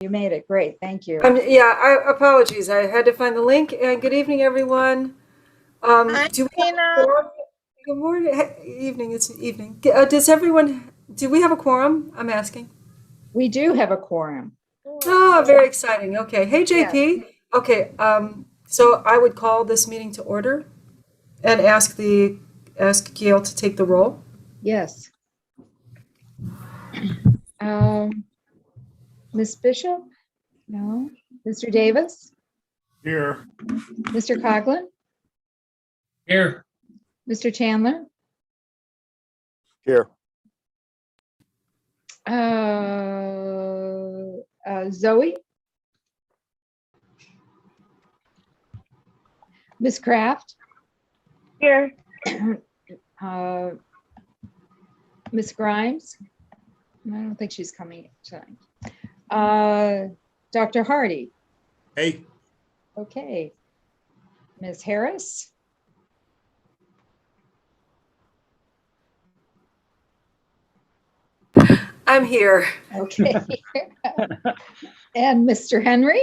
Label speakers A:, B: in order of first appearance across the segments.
A: You made it. Great. Thank you.
B: Apologies. I had to find the link. And good evening, everyone.
C: Hi,
B: Do we have a
C: Tina.
B: quorum? Good morning. Evening. It's evening. Do we have a quorum? I'm asking.
A: We do have a quorum.
B: Oh, very exciting. Okay. Hey, JP. Okay. So I would call this meeting to order and ask Gail to take the roll.
A: Yes. Ms. Bishop? No. Mr. Davis?
D: Here.
A: Mr. Coughlin?
D: Here.
A: Mr. Chandler?
D: Here.
A: Zoe? Ms. Kraft?
C: Here.
A: Ms. Grimes? I don't think she's coming tonight. Dr. Hardy?
D: Hey.
A: Okay. Ms. Harris?
B: I'm here.
A: Okay. And Mr. Henry?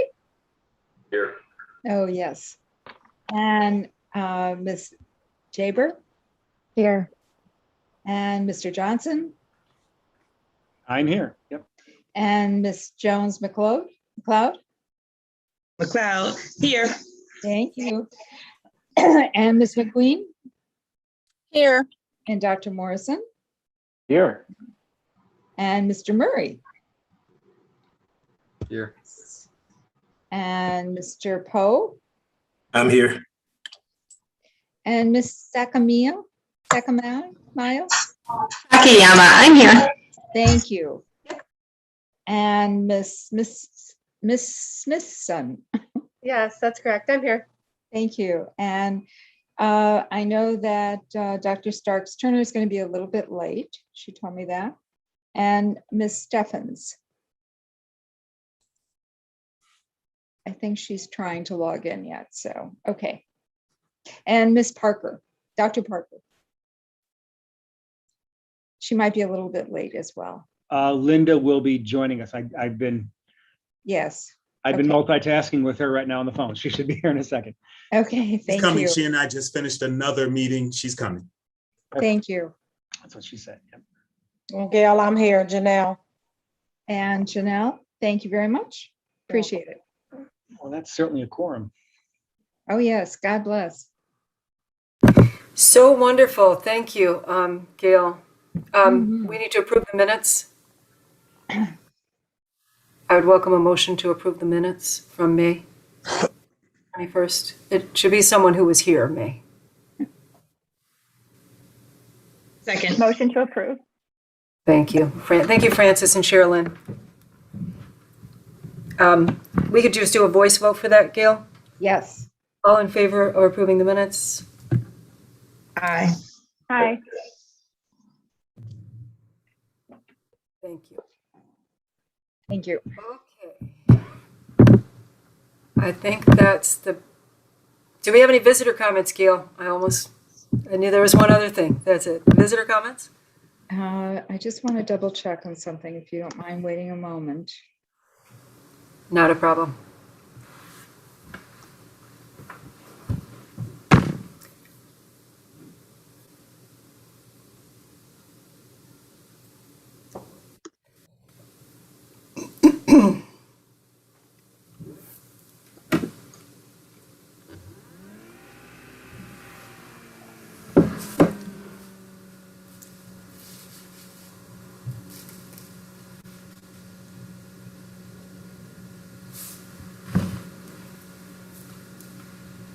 D: Here.
A: Oh, yes. And Ms. Jaber?
C: Here.
A: And Mr. Johnson?
D: I'm here. Yep.
A: And Ms. Jones McLeod?
E: McLeod, here.
A: Thank you. And Ms. McQueen?
C: Here.
A: And Dr. Morrison?
D: Here.
A: And Mr. Murray?
D: Here.
A: And Mr. Poe?
D: I'm here.
A: And Ms. Sakamiya?
E: Sakayama, I'm here.
A: Thank you. And Miss Smithson?
C: Yes, that's correct. I'm here.
A: Thank you. And I know that Dr. Starks Turner is going to be a little bit late. She told me that. And Miss Steffens. I think she's trying to log in yet. So, okay. And Miss Parker, Dr. Parker. She might be a little bit late as well.
F: Linda will be joining us. I've been
A: Yes.
F: multitasking with her right now on the phone. She should be here in a second.
A: Okay,
G: She's
A: thank
G: coming.
A: you.
G: She and I just finished another meeting. She's coming.
A: Thank you.
F: That's what she said. Yep.
H: Well, Gail, I'm here, Janelle.
A: And Janelle, thank you very much. Appreciate it.
F: Well, that's certainly a quorum.
A: Oh, yes. God bless.
B: So wonderful. Thank you, Gail.
A: Mhm.
B: We need to approve the minutes. I would welcome a motion to approve the minutes from May 21st. It should be someone who was here, May.
E: Second.
C: Motion to approve.
B: Thank you. Thank you, Francis and Sherilyn. We could just do a voice vote for that, Gail?
A: Yes.
B: All in favor of approving the minutes?
E: Aye.
C: Hi.
B: Thank you.
A: Thank you.
B: Okay. I think that's the, do we have any visitor comments, Gail? I knew there was one other thing. That's it. Visitor comments?
A: I just want to double check on something, if you don't mind waiting a moment.
B: Not a problem.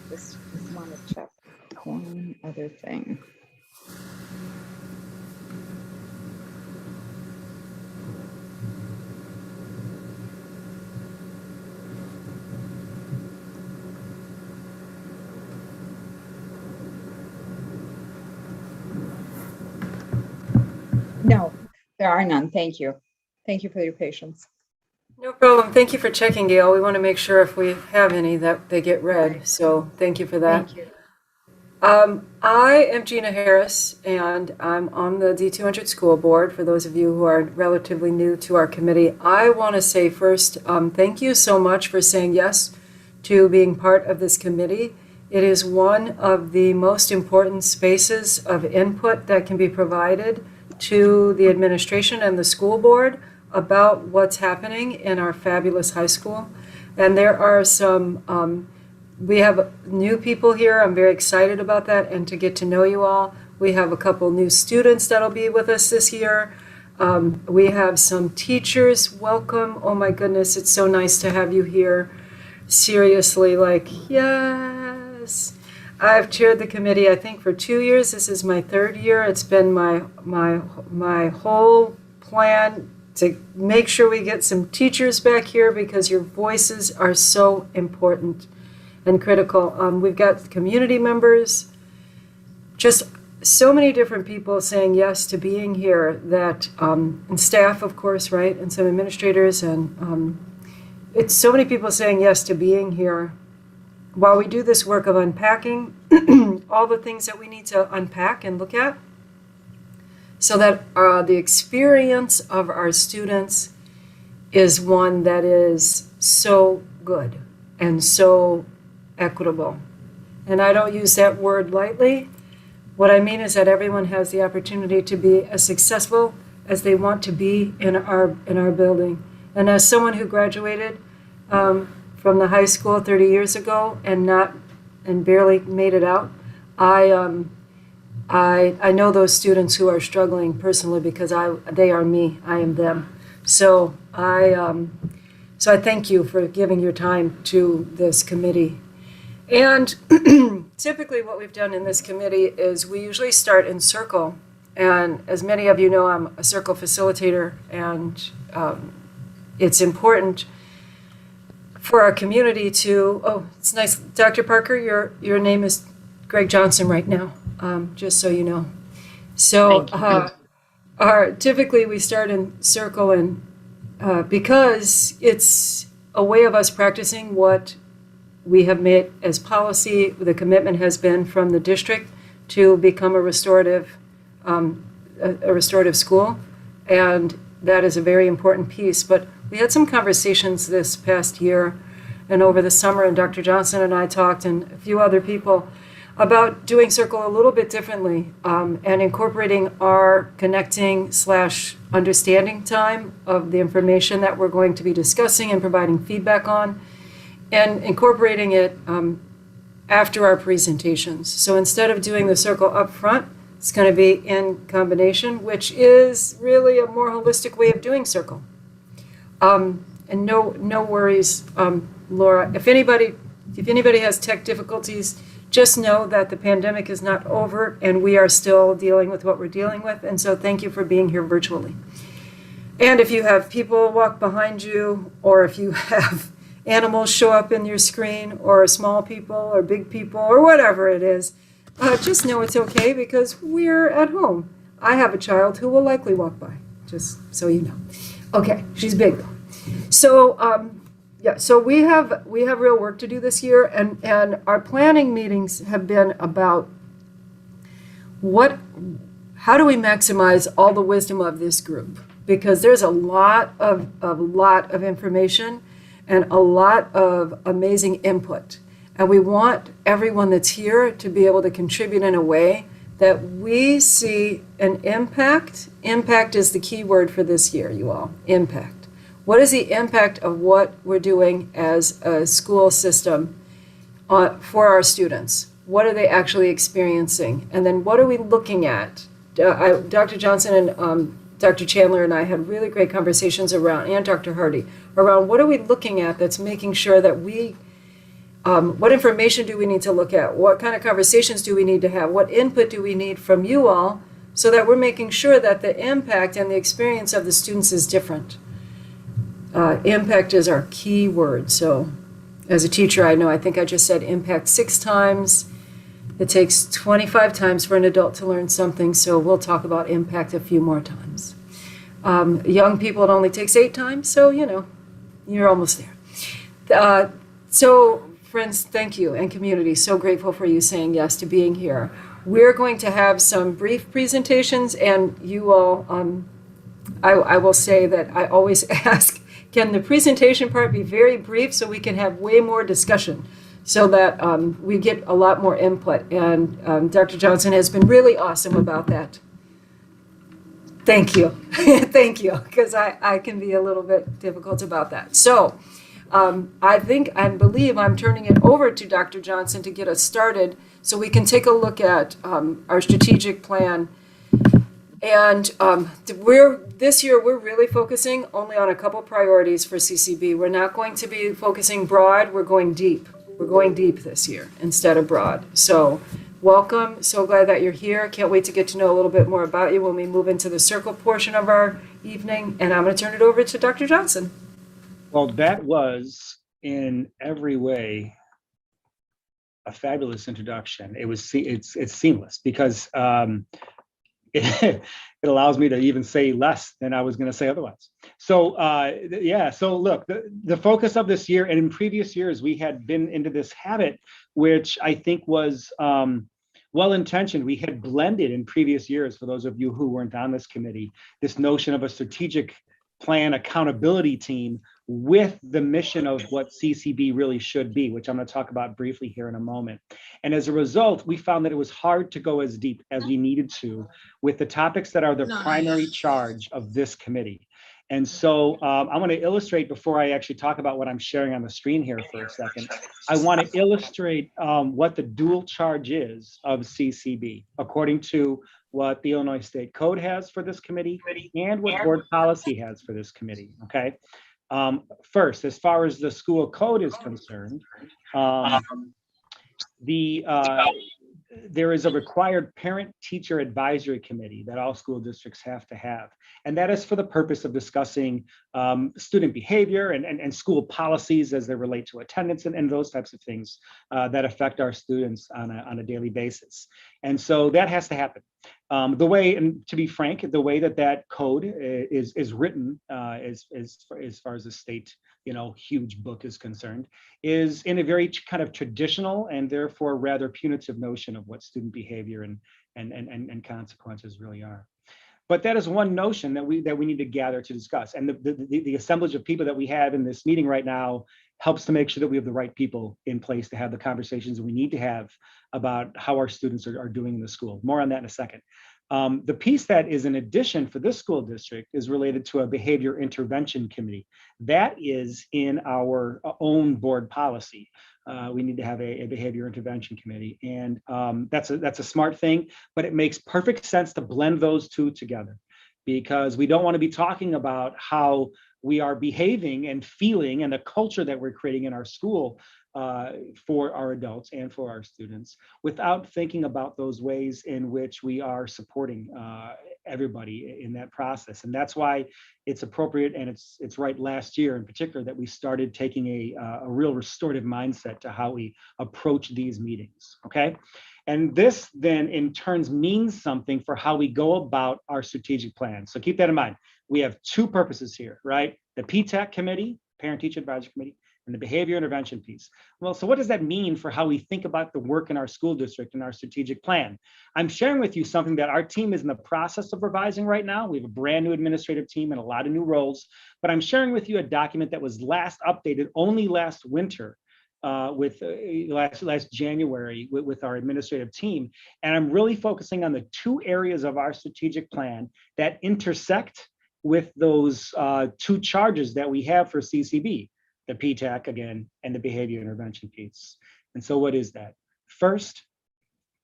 A: Just want to check one other thing. No, there are none. Thank you. Thank you for your patience.
B: No problem. Thank you for checking, Gail. We want to make sure if we have any that they get read. So thank you for that.
A: Thank you.
B: I am Gina Harris, and I'm on the D200 school board. For those of you who are relatively new to our committee, I want to say first, thank you so much for saying yes to being part of this committee. It is one of the most important spaces of input that can be provided to the administration and the school board about what's happening in our fabulous high school. And there are some we have new people here. I'm very excited about that and to get to know you all. We have a couple new students that'll be with us this year. We have some teachers. Welcome. Oh my goodness, it's so nice to have you here. Seriously, yes. I've chaired the committee, I think, for 2 years. This is my 3rd year. It's been my whole plan to make sure we get some teachers back here because your voices are so important and critical. We've got community members, just so many different people saying yes to being here that, and staff, of course, right? And some administrators, and it's so many people saying yes to being here while we do this work of unpacking all the things that we need to unpack and look at so that the experience of our students is one that is so good and so equitable. And I don't use that word lightly. What I mean is that everyone has the opportunity to be as successful as they want to be in our building. And as someone who graduated from the high school 30 years ago and barely made it out, I know those students who are struggling personally because they are me, I am them. So I thank you for giving your time to this committee. And typically what we've done in this committee is we usually start in circle. And as many of you know, I'm a circle facilitator, and it's important for our community to, oh, it's nice. Dr. Parker, your name is Greg Johnson right now, just so you know. So typically we start in circle, and because it's a way of us practicing what we have made as policy. The commitment has been from the district to become a restorative school, and that is a very important piece. But we had some conversations this past year and over the summer, and Dr. Johnson and I talked, and a few other people, about doing circle a little bit differently, and incorporating our connecting/understanding time of the information that we're going to be discussing and providing feedback on, and incorporating it after our presentations. So instead of doing the circle up front, it's going to be in combination, which is really a more holistic way of doing circle. And no worries, Laura. If anybody has tech difficulties, just know that the pandemic is not over and we are still dealing with what we're dealing with. And so thank you for being here virtually. And if you have people walk behind you, or if you have animals show up in your screen, or small people or big people or whatever it is, just know it's okay because we're at home. I have a child who will likely walk by, just so you know. Okay, she's big though. So so we have real work to do this year, and our planning meetings have been about how do we maximize all the wisdom of this group, because there's a lot of information and a lot of amazing input. And we want everyone that's here to be able to contribute in a way that we see an impact. Impact is the key word for this year, you all. Impact. What is the impact of what we're doing as a school system for our students? What are they actually experiencing? And then what are we looking at? Dr. Johnson and Dr. Chandler and I had really great conversations around, and Dr. Hardy, around what are we looking at that's making sure that what information do we need to look at? What kind of conversations do we need to have? What input do we need from you all so that we're making sure that the impact and the experience of the students is different? Impact is our key word. So as a teacher, I think I just said impact 6 times. It takes 25 times for an adult to learn something, so we'll talk about impact a few more times. Young people, it only takes 8 times, so you're almost there. So friends, thank you, and community, so grateful for you saying yes to being here. We're going to have some brief presentations, and you all, I will say that I always ask, can the presentation part be very brief so we can have way more discussion, so that we get a lot more input? And Dr. Johnson has been really awesome about that. Thank you. Thank you, because I can be a little bit difficult about that. So I believe I'm turning it over to Dr. Johnson to get us started so we can take a look at our strategic plan. And this year, we're really focusing only on a couple priorities for CCB. We're not going to be focusing broad, we're going deep. We're going deep this year instead of broad. So welcome, so glad that you're here. Can't wait to get to know a little bit more about you when we move into the circle portion of our evening. And I'm going to turn it over to Dr. Johnson.
F: Well, that was in every way a fabulous introduction. It's seamless because it allows me to even say less than I was going to say otherwise. So so look, the focus of this year and in previous years, we had been into this habit, which I think was well-intentioned. We had blended in previous years, for those of you who weren't on this committee, this notion of a strategic plan accountability team with the mission of what CCB really should be, which I'm going to talk about briefly here in a moment. And as a result, we found that it was hard to go as deep as we needed to with the topics that are the primary charge of this committee. And so I want to illustrate, before I actually talk about what I'm sharing on the screen here for a second, I want to illustrate what the dual charge is of CCB, according to what the Illinois State Code has for this committee and what board policy has for this committee, okay? First, as far as the school code is concerned, there is a required parent-teacher advisory committee that all school districts have to have. And that is for the purpose of discussing student behavior and school policies as they relate to attendance and those types of things that affect our students on a daily basis. And so that has to happen. The way, and to be frank, the way that code is written as far as the state, huge book is concerned, is in a very kind of traditional and therefore rather punitive notion of what student behavior and consequences really are. But that is one notion that we need to gather to discuss. And the assemblage of people that we have in this meeting right now helps to make sure that we have the right people in place to have the conversations we need to have about how our students are doing in the school. More on that in a second. The piece that is an addition for this school district is related to a behavior intervention committee. That is in our own board policy. We need to have a behavior intervention committee, and that's a smart thing, but it makes perfect sense to blend those two together, because we don't want to be talking about how we are behaving and feeling and the culture that we're creating in our school for our adults and for our students without thinking about those ways in which we are supporting everybody in that process. And that's why it's appropriate, and it's right last year in particular that we started taking a real restorative mindset to how we approach these meetings, okay? And this then in turns means something for how we go about our strategic plan. So keep that in mind. We have two purposes here, right? The PTAC committee, Parent Teacher Advisory Committee, and the behavior intervention piece. Well, so what does that mean for how we think about the work in our school district and our strategic plan? I'm sharing with you something that our team is in the process of revising right now. We have a brand new administrative team and a lot of new roles, but I'm sharing with you a document that was last updated only last winter last January with our administrative team. And I'm really focusing on the two areas of our strategic plan that intersect with those two charges that we have for CCB, the PTAC again, and the behavior intervention piece. And so what is that? First,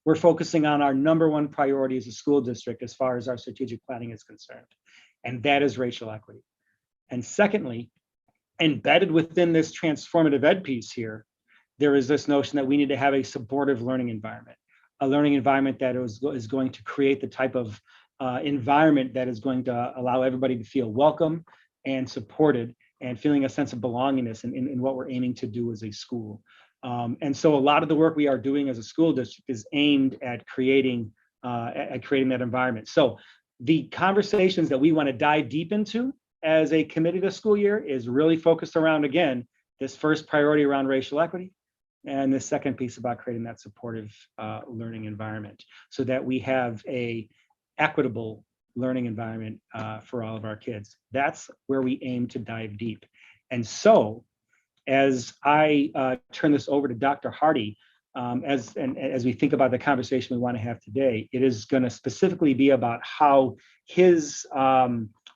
F: we're focusing on our number one priority as a school district as far as our strategic planning is concerned, and that is racial equity. And secondly, embedded within this transformative ed piece here, there is this notion that we need to have a supportive learning environment, a learning environment that is going to create the type of environment that is going to allow everybody to feel welcome and supported and feeling a sense of belongingness in what we're aiming to do as a school. And so a lot of the work we are doing as a school district is aimed at creating that environment. So the conversations that we want to dive deep into as a committee this school year is really focused around, again, this first priority around racial equity, And the second piece about creating that supportive learning environment so that we have a equitable learning environment for all of our kids. That's where we aim to dive deep. And so as I turn this over to Dr. Hardy, as we think about the conversation we want to have today, it is going to specifically be about how his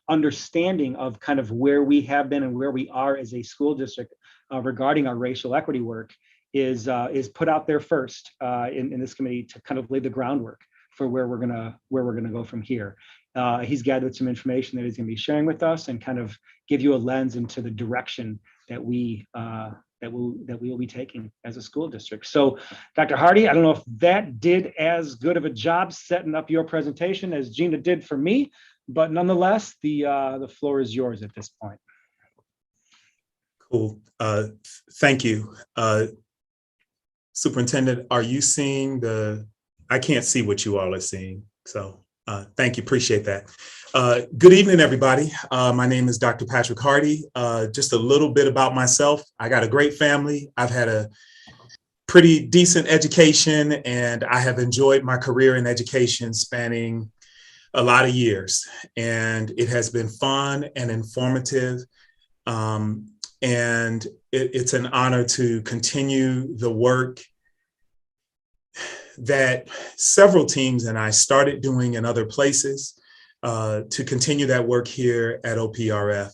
F: understanding of kind of where we have been and where we are as a school district regarding our racial equity work is put out there first in this committee to kind of lay the groundwork for where we're gonna go from here. He's gathered some information that he's going to be sharing with us and kind of give you a lens into the direction that we will be taking as a school district. So, Dr. Hardy, I don't know if that did as good of a job setting up your presentation as Gina did for me, but nonetheless, the floor is yours at this point.
G: Cool. Thank you. Superintendent, are you seeing I can't see what you all are seeing. So thank you. Appreciate that. Good evening, everybody. My name is Dr. Patrick Hardy. Just a little bit about myself. I got a great family. I've had a pretty decent education, and I have enjoyed my career in education spanning a lot of years. And it has been fun and informative. And it's an honor to continue the work that several teams and I started doing in other places, to continue that work here at OPRF.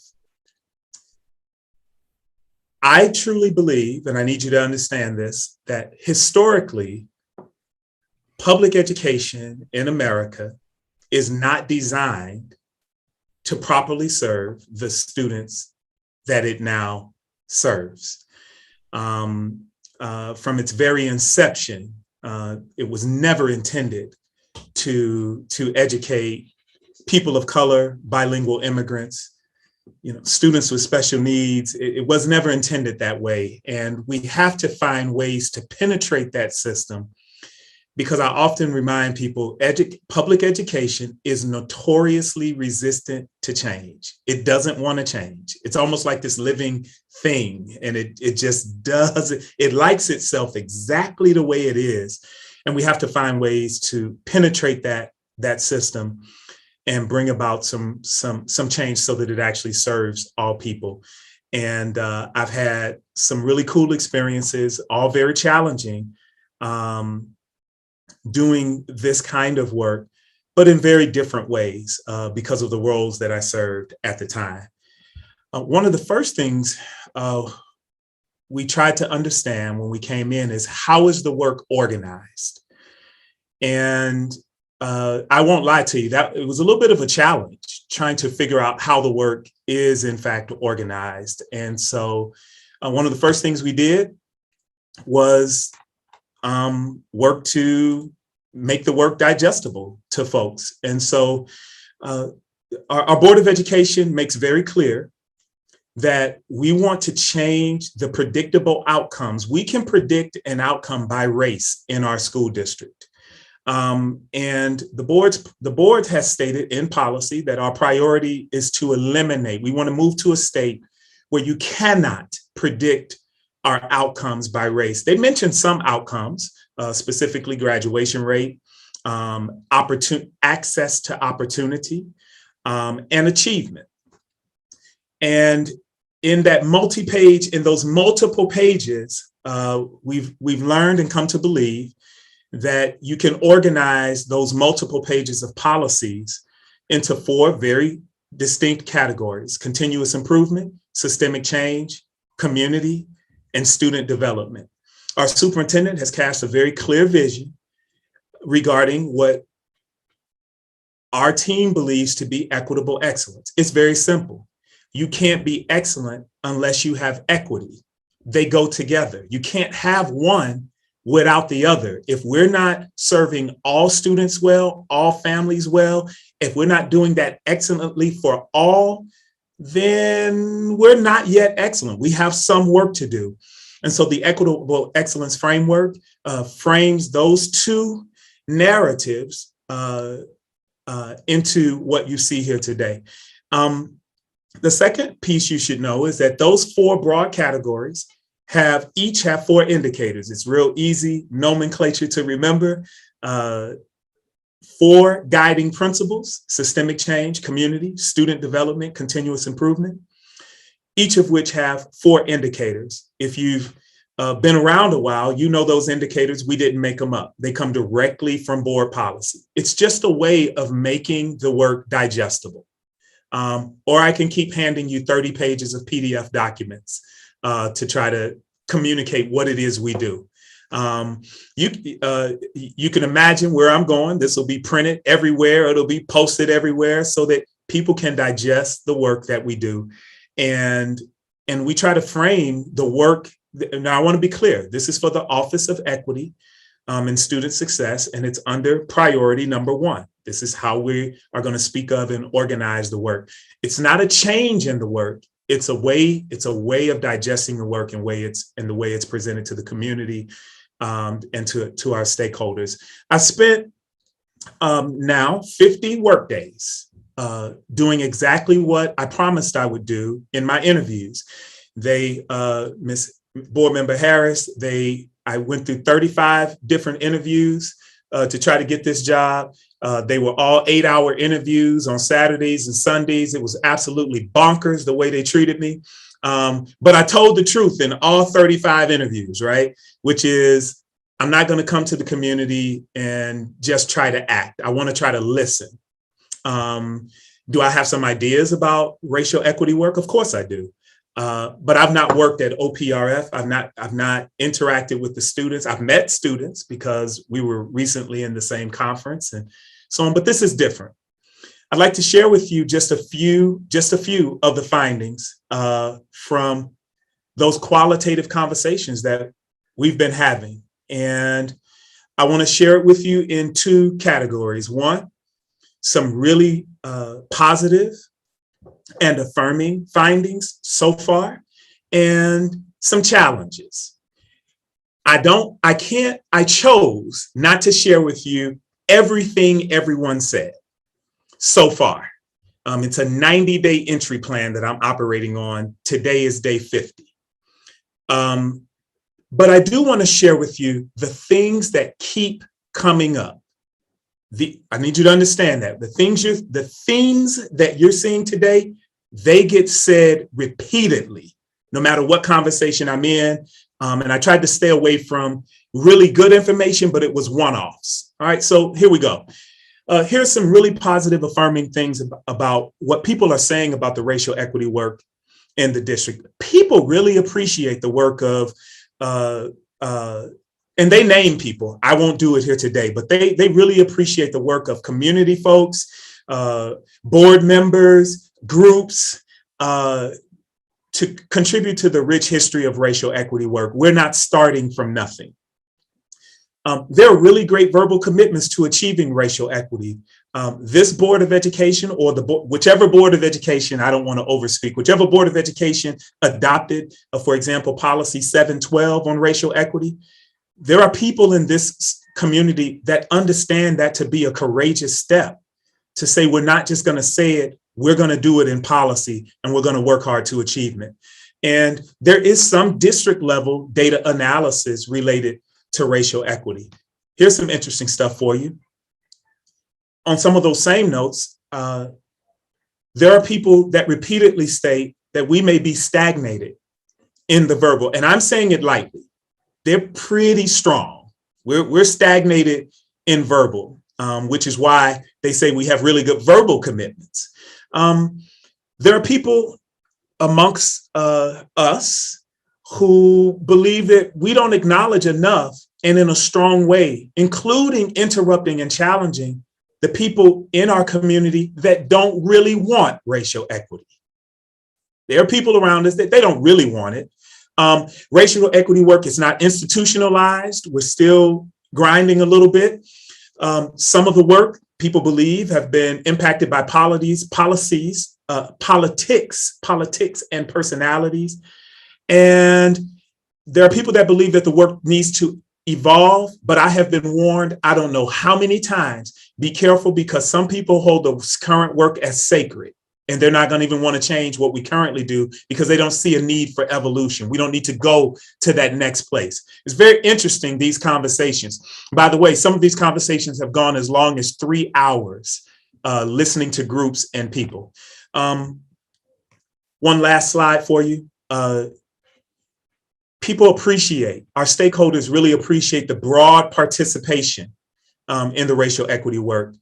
G: I truly believe, and I need you to understand this, that historically, public education in America is not designed to properly serve the students that it now serves. From its very inception, it was never intended to educate people of color, bilingual immigrants, students with special needs. It was never intended that way. And we have to find ways to penetrate that system, because I often remind people, public education is notoriously resistant to change. It doesn't want to change. It's almost like this living thing, and it just does. It likes itself exactly the way it is. And we have to find ways to penetrate that system and bring about some change so that it actually serves all people. And I've had some really cool experiences, all very challenging, doing this kind of work, but in very different ways because of the roles that I served at the time. One of the first things we tried to understand when we came in is, how is the work organized? And I won't lie to you, that it was a little bit of a challenge trying to figure out how the work is in fact organized. And so one of the first things we did was work to make the work digestible to folks. And so our Board of Education makes very clear that we want to change the predictable outcomes. We can predict an outcome by race in our school district. And the board has stated in policy that our priority is to eliminate. We want to move to a state where you cannot predict our outcomes by race. They mentioned some outcomes, specifically graduation rate, access to opportunity, and achievement. And in those multiple pages, we've learned and come to believe that you can organize those multiple pages of policies into 4 very distinct categories: continuous improvement, systemic change, community, and student development. Our superintendent has cast a very clear vision regarding what our team believes to be equitable excellence. It's very simple. You can't be excellent unless you have equity. They go together. You can't have one without the other. If we're not serving all students well, all families well, if we're not doing that excellently for all, then we're not yet excellent. We have some work to do. And so the Equitable Excellence Framework frames those 2 narratives into what you see here today. The second piece you should know is that those 4 broad categories each have 4 indicators. It's real easy nomenclature to remember. 4 guiding principles: systemic change, community, student development, continuous improvement, each of which have 4 indicators. If you've been around a while, you know those indicators, we didn't make them up. They come directly from board policy. It's just a way of making the work digestible. Or I can keep handing you 30 pages of PDF documents to try to communicate what it is we do. You can imagine where I'm going. This will be printed everywhere. It'll be posted everywhere so that people can digest the work that we do. And we try to frame the work. Now, I want to be clear. This is for the Office of Equity and Student Success, and it's under priority number 1. This is how we are going to speak of and organize the work. It's not a change in the work. It's a way of digesting the work and the way it's presented to the community and to our stakeholders. I spent now 50 work days doing exactly what I promised I would do in my interviews. Ms. Board Member Harris, I went through 35 different interviews to try to get this job. They were all 8-hour interviews on Saturdays and Sundays. It was absolutely bonkers the way they treated me. But I told the truth in all 35 interviews, right? Which is, I'm not going to come to the community and just try to act. I want to try to listen. Do I have some ideas about racial equity work? Of course I do. But I've not worked at OPRF. I've not interacted with the students. I've met students because we were recently in the same conference and so on, but this is different. I'd like to share with you just a few of the findings from those qualitative conversations that we've been having. And I want to share it with you in 2 categories. 1, some really positive and affirming findings so far, and some challenges. I chose not to share with you everything everyone said so far. It's a 90-day entry plan that I'm operating on. Today is day 50. But I do want to share with you the things that keep coming up. I need you to understand that the themes that you're seeing today, they get said repeatedly, no matter what conversation I'm in. And I tried to stay away from really good information, but it was one-offs. All right, so here we go. Here's some really positive, affirming things about what people are saying about the racial equity work in the district. People really appreciate the work of and they name people. I won't do it here today, but they really appreciate the work of community folks, board members, groups, to contribute to the rich history of racial equity work. We're not starting from nothing. There are really great verbal commitments to achieving racial equity. This Board of Education, or whichever Board of Education, I don't want to overspeak, whichever Board of Education adopted, for example, policy 712 on racial equity, there are people in this community that understand that to be a courageous step, to say we're not just going to say it, we're going to do it in policy, and we're going to work hard to achievement. And there is some district level data analysis related to racial equity. Here's some interesting stuff for you. On some of those same notes, there are people that repeatedly state that we may be stagnated in the verbal, and I'm saying it lightly. They're pretty strong. We're stagnated in verbal, which is why they say we have really good verbal commitments. There are people amongst us who believe that we don't acknowledge enough and in a strong way, including interrupting and challenging the people in our community that don't really want racial equity. There are people around us that they don't really want it. Racial equity work is not institutionalized. We're still grinding a little bit. Some of the work, people believe, have been impacted by politics, and personalities. And there are people that believe that the work needs to evolve, but I have been warned, I don't know how many times, be careful, because some people hold the current work as sacred. And they're not going to even want to change what we currently do because they don't see a need for evolution. We don't need to go to that next place. It's very interesting, these conversations. By the way, some of these conversations have gone as long as 3 hours, listening to groups and people. One last slide for you. People appreciate, our stakeholders really appreciate the broad participation in the racial equity work.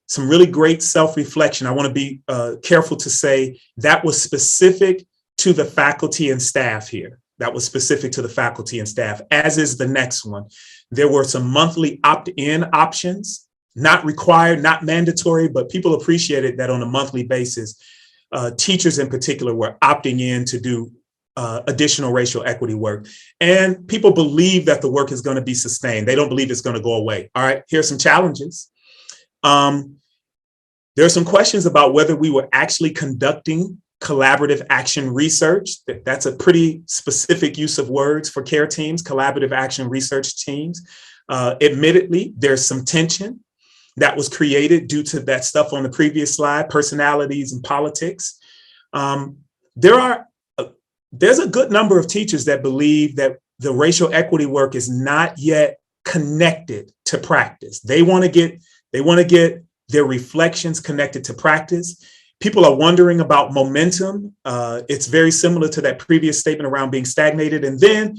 G: Some really great self-reflection. I want to be careful to say that was specific to the faculty and staff here. That was specific to the faculty and staff, as is the next one. There were some monthly opt-in options, not required, not mandatory, but people appreciated that on a monthly basis. Teachers in particular were opting in to do additional racial equity work. And people believe that the work is going to be sustained. They don't believe it's going to go away. All right, here's some challenges. There are some questions about whether we were actually conducting collaborative action research. That's a pretty specific use of words for care teams, collaborative action research teams. Admittedly, there's some tension that was created due to that stuff on the previous slide, personalities and politics. There's a good number of teachers that believe that the racial equity work is not yet connected to practice. They want to get their reflections connected to practice. People are wondering about momentum. It's very similar to that previous statement around being stagnated. And then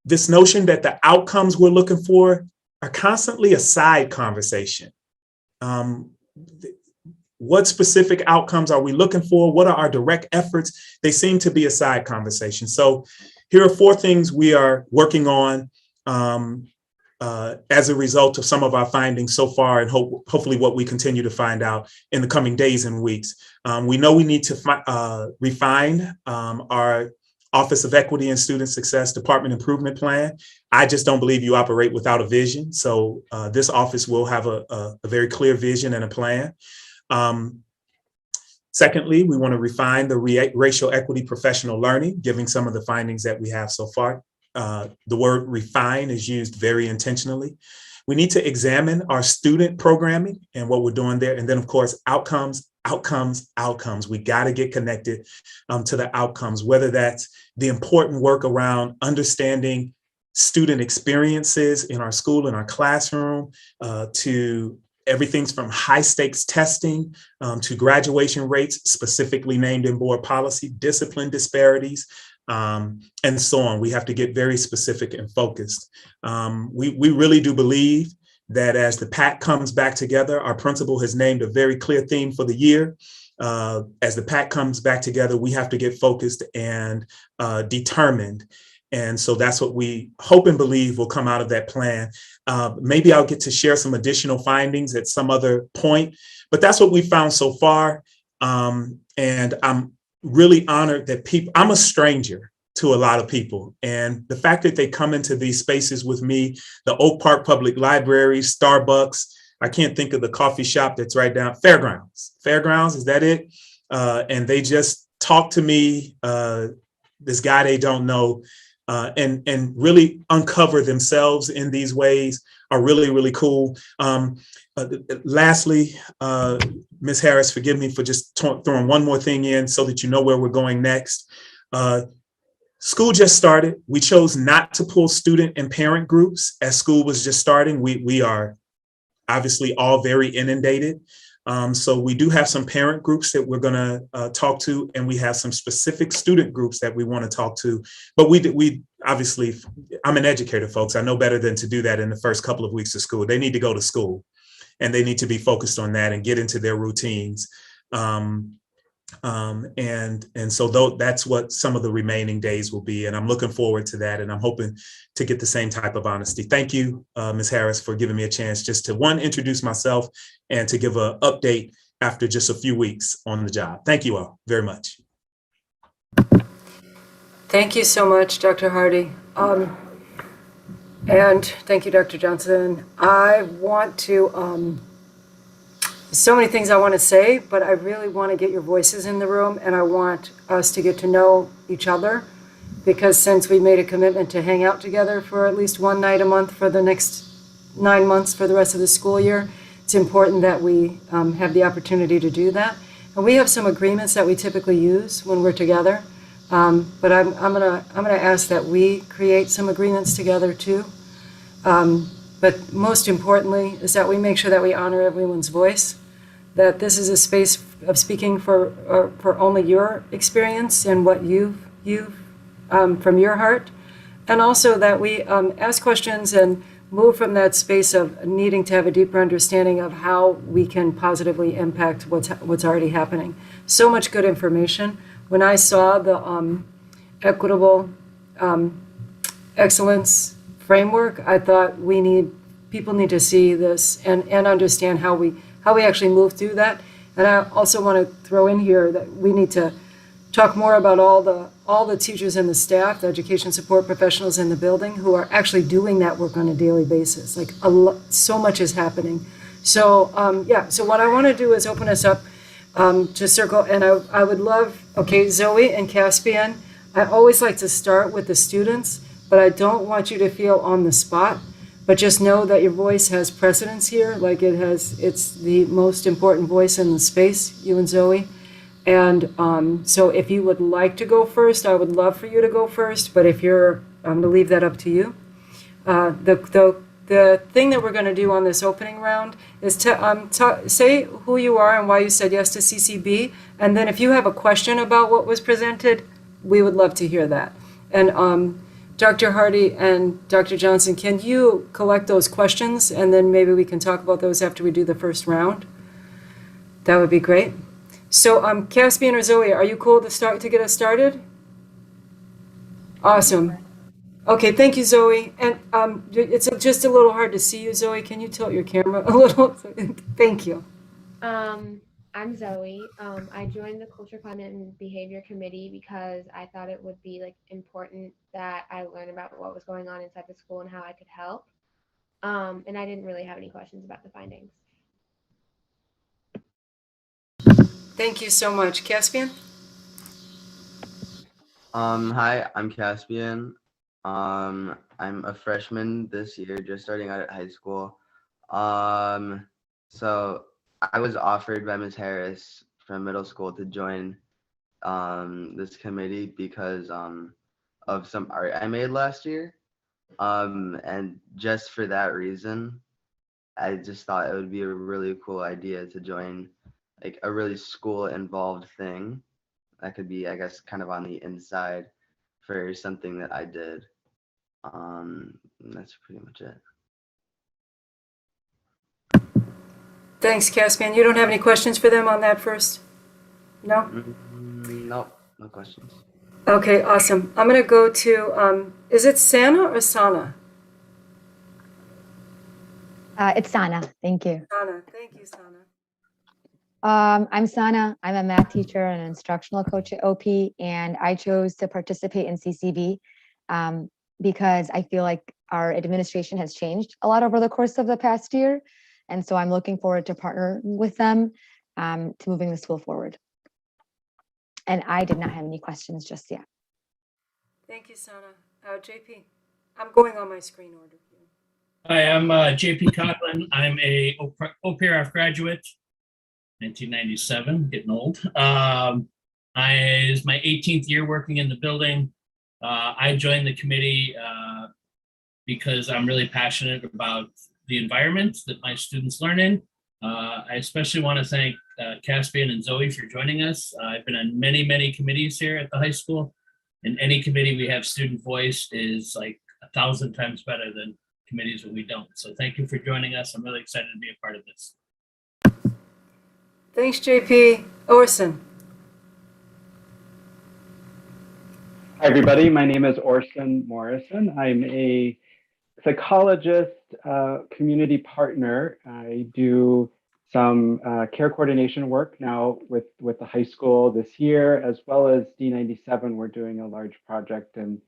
G: this notion that the outcomes we're looking for are constantly a side conversation. What specific outcomes are we looking for? What are our direct efforts? They seem to be a side conversation. So here are 4 things we are working on as a result of some of our findings so far, and hopefully what we continue to find out in the coming days and weeks. We know we need to refine our Office of Equity and Student Success Department Improvement Plan. I just don't believe you operate without a vision. So this office will have a very clear vision and a plan. Secondly, we want to refine the racial equity professional learning, given some of the findings that we have so far. The word refine is used very intentionally. We need to examine our student programming and what we're doing there. And then, of course, outcomes. We got to get connected to the outcomes, whether that's the important work around understanding student experiences in our school, in our classroom, to everything's from high stakes testing to graduation rates, specifically named in board policy, discipline disparities, and so on. We have to get very specific and focused. We really do believe that as the PAC comes back together, our principal has named a very clear theme for the year. As the PAC comes back together, we have to get focused and determined. And so that's what we hope and believe will come out of that plan. Maybe I'll get to share some additional findings at some other point, but that's what we found so far. And I'm really honored that I'm a stranger to a lot of people. And the fact that they come into these spaces with me, the Oak Park Public Library, Starbucks, I can't think of the coffee shop that's right down, Fairgrounds, is that it? And they just talk to me, this guy they don't know, and really uncover themselves in these ways are really, really cool. Lastly, Ms. Harris, forgive me for just throwing one more thing in so that you know where we're going next. School just started. We chose not to pull student and parent groups as school was just starting. We are obviously all very inundated. So we do have some parent groups that we're going to talk to, and we have some specific student groups that we want to talk to. But we obviously, I'm an educator, folks. I know better than to do that in the first couple of weeks of school. They need to go to school, and they need to be focused on that and get into their routines. And so that's what some of the remaining days will be. And I'm looking forward to that. And I'm hoping to get the same type of honesty. Thank you, Ms. Harris, for giving me a chance just to introduce myself and to give an update after just a few weeks on the job. Thank you all very much.
B: Thank you so much, Dr. Hardy. And thank you, Dr. Johnson. I want to, so many things I want to say, but I really want to get your voices in the room, and I want us to get to know each other, because since we made a commitment to hang out together for at least one night a month for the next 9 months for the rest of the school year, it's it's important that we have the opportunity to do that. And we have some agreements that we typically use when we're together. But I'm gonna ask that we create some agreements together too. But most importantly is that we make sure that we honor everyone's voice, that this is a space of speaking for only your experience and what you've from your heart, and also that we ask questions and move from that space of needing to have a deeper understanding of how we can positively impact what's already happening. So much good information. When I saw the Equitable Excellence Framework, I thought people need to see this and understand how we actually move through that. And I also want to throw in here that we need to talk more about all the teachers and the staff, the education support professionals in the building who are actually doing that work on a daily basis. Like so much is happening. So so what I want to do is open us up to circle, and I would love, okay, Zoe and Caspian, I always like to start with the students, but I don't want you to feel on the spot, but just know that your voice has precedence here, like it's the most important voice in the space, you and Zoe. And so if you would like to go first, I would love for you to go first, but if you're, I'm going to leave that up to you. The thing that we're going to do on this opening round is to say who you are and why you said yes to CCB. And then if you have a question about what was presented, we would love to hear that. And Dr. Hardy and Dr. Johnson, can you collect those questions? And then maybe we can talk about those after we do the first round. That would be great. So Caspian or Zoe, are you cool to get us started? Awesome. Okay, thank you, Zoe. And it's just a little hard to see you, Zoe. Can you tilt your camera a little? Thank you.
I: I'm Zoe. I joined the Culture, Climate, and Behavior Committee because I thought it would be important that I learn about what was going on inside the school and how I could help. And I didn't really have any questions about the findings.
B: Thank you so much. Caspian?
J: Hi, I'm Caspian. I'm a freshman this year, just starting out at high school. So I was offered by Ms. Harris from middle school to join this committee because of some art I made last year. And just for that reason, I just thought it would be a really cool idea to join a really school involved thing that could be, I guess, kind of on the inside for something that I did. That's pretty much it.
B: Thanks, Caspian. You don't have any questions for them on that first? No?
J: Nope, no questions.
B: Okay, awesome. I'm going to go to, is it Sana or Sana?
K: It's Sana. Thank you.
B: Sana. Thank you, Sana.
K: I'm Sana. I'm a math teacher and an instructional coach at OP, and I chose to participate in CCB because I feel like our administration has changed a lot over the course of the past year. And so I'm looking forward to partner with them to moving the school forward. And I did not have any questions just yet.
B: Thank you, Sana. JP, I'm going on my screen order.
L: Hi, I'm JP Coughlin. I'm a OPRF graduate, 1997, getting old. It's my 18th year working in the building. I joined the committee because I'm really passionate about the environment that my students learn in. I especially want to thank Caspian and Zoe for joining us. I've been on many, many committees here at the high school. In any committee we have student voice is like 1,000 times better than committees that we don't. So thank you for joining us. I'm really excited to be a part of this.
B: Thanks, JP. Orson.
M: Hi, everybody. My name is Orson Morrison. I'm a psychologist, community partner. I do some care coordination work now with the high school this year, as well as D97. We're doing a large project in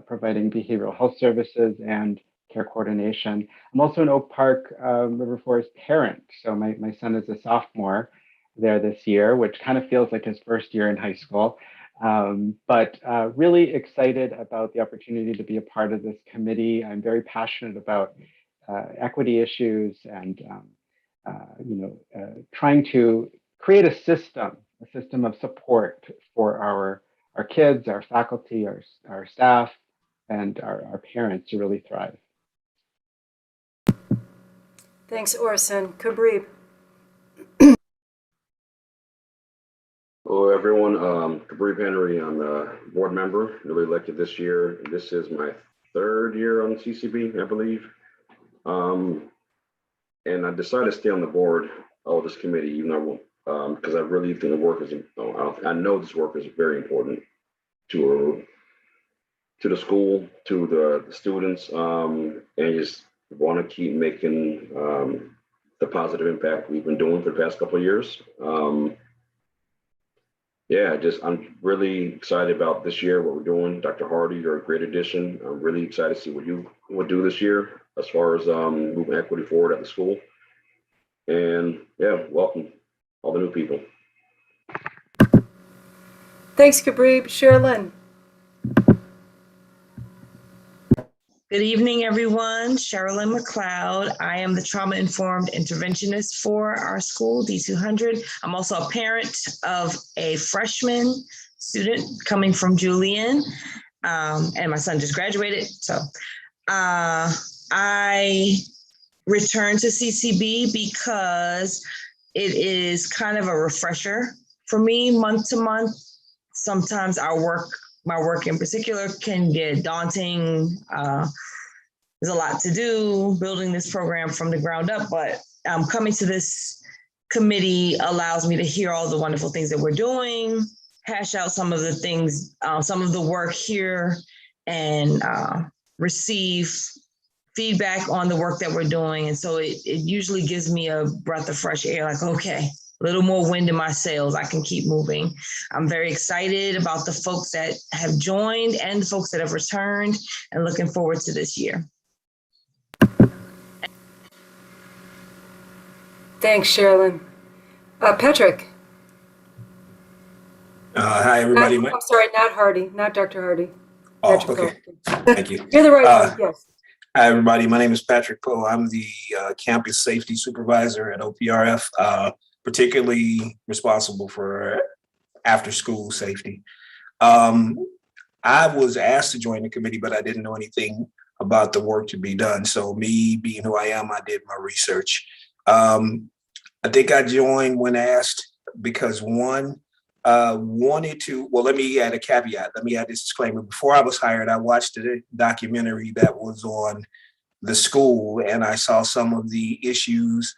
M: providing behavioral health services and care coordination. I'm also an Oak Park River Forest parent. So my son is a sophomore there this year, which kind of feels like his first year in high school. But really excited about the opportunity to be a part of this committee. I'm very passionate about equity issues and trying to create a system of support for our kids, our faculty, our staff, and our parents to really thrive.
B: Thanks, Orson. Kabrib.
N: Hello, everyone. Kabrib Henry. I'm a board member, newly elected this year. This is my third year on CCB, I believe. And I decided to stay on the board of this committee, even though, because I really think the work is, I know this work is very important to the school, to the students, and just want to keep making the positive impact we've been doing for the past couple of years. I'm really excited about this year, what we're doing. Dr. Hardy, you're a great addition. I'm really excited to see what you will do this year as far as moving equity forward at the school. And welcome all the new people.
B: Thanks, Kabrib. Sherilyn.
E: Good evening, everyone. Sherilyn McLeod. I am the trauma-informed interventionist for our school, D200. I'm also a parent of a freshman student coming from Julian, and my son just graduated. So I returned to CCB because it is kind of a refresher for me month to month. Sometimes my work in particular can get daunting. There's a lot to do building this program from the ground up, but coming to this committee allows me to hear all the wonderful things that we're doing, hash out some of the things, some of the work here, and receive feedback on the work that we're doing. And so it usually gives me a breath of fresh air, like, okay, a little more wind in my sails, I can keep moving. I'm very excited about the folks that have joined and the folks that have returned, and looking forward to this year.
B: Thanks, Sherilyn. Patrick.
D: Hi, everybody.
B: I'm sorry, not Hardy, not Dr. Hardy.
D: Oh,
B: Patrick
D: okay.
B: Poe.
D: Thank you.
B: You're the right one, yes.
D: Hi, everybody. My name is Patrick Poe. I'm the campus safety supervisor at OPRF, particularly responsible for after-school safety. I was asked to join the committee, but I didn't know anything about the work to be done. So me being who I am, I did my research. I think I joined when asked because one, wanted to, well, let me add a caveat. Let me add this disclaimer. Before I was hired, I watched a documentary that was on the school, and I saw some of the issues,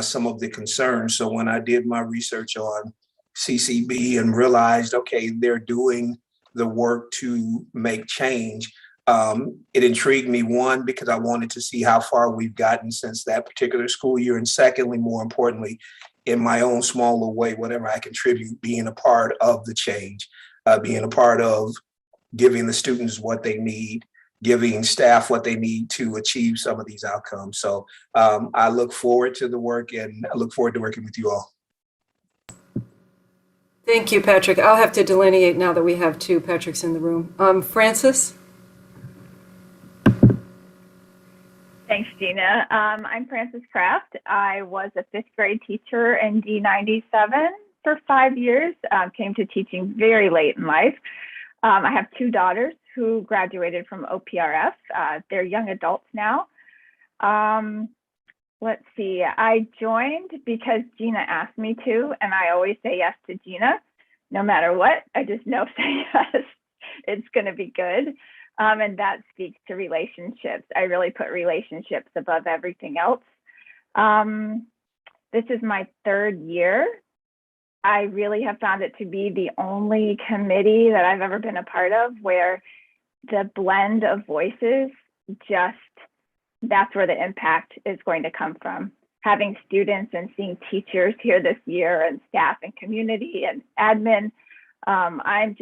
D: some of the concerns. So when I did my research on CCB and realized, okay, they're doing the work to make change, it intrigued me, one, because I wanted to see how far we've gotten since that particular school year. And secondly, more importantly, in my own smaller way, whatever I contribute, being a part of the change, being a part of giving the students what they need, giving staff what they need to achieve some of these outcomes. So I look forward to the work, and I look forward to working with you all.
B: Thank you, Patrick. I'll have to delineate now that we have two Patricks in the room. Francis?
C: Thanks, Gina. I'm Frances Kraft. I was a fifth grade teacher in D97 for 5 years, came to teaching very late in life. I have two daughters who graduated from OPRF. They're young adults now. Let's see, I joined because Gina asked me to, and I always say yes to Gina, no matter what. I just know say yes, it's gonna be good. And that speaks to relationships. I really put relationships above everything else. This is my third year. I really have found it to be the only committee that I've ever been a part of where the blend of voices, just that's where the impact is going to come from. Having students and seeing teachers here this year, and staff and community and admin, I'm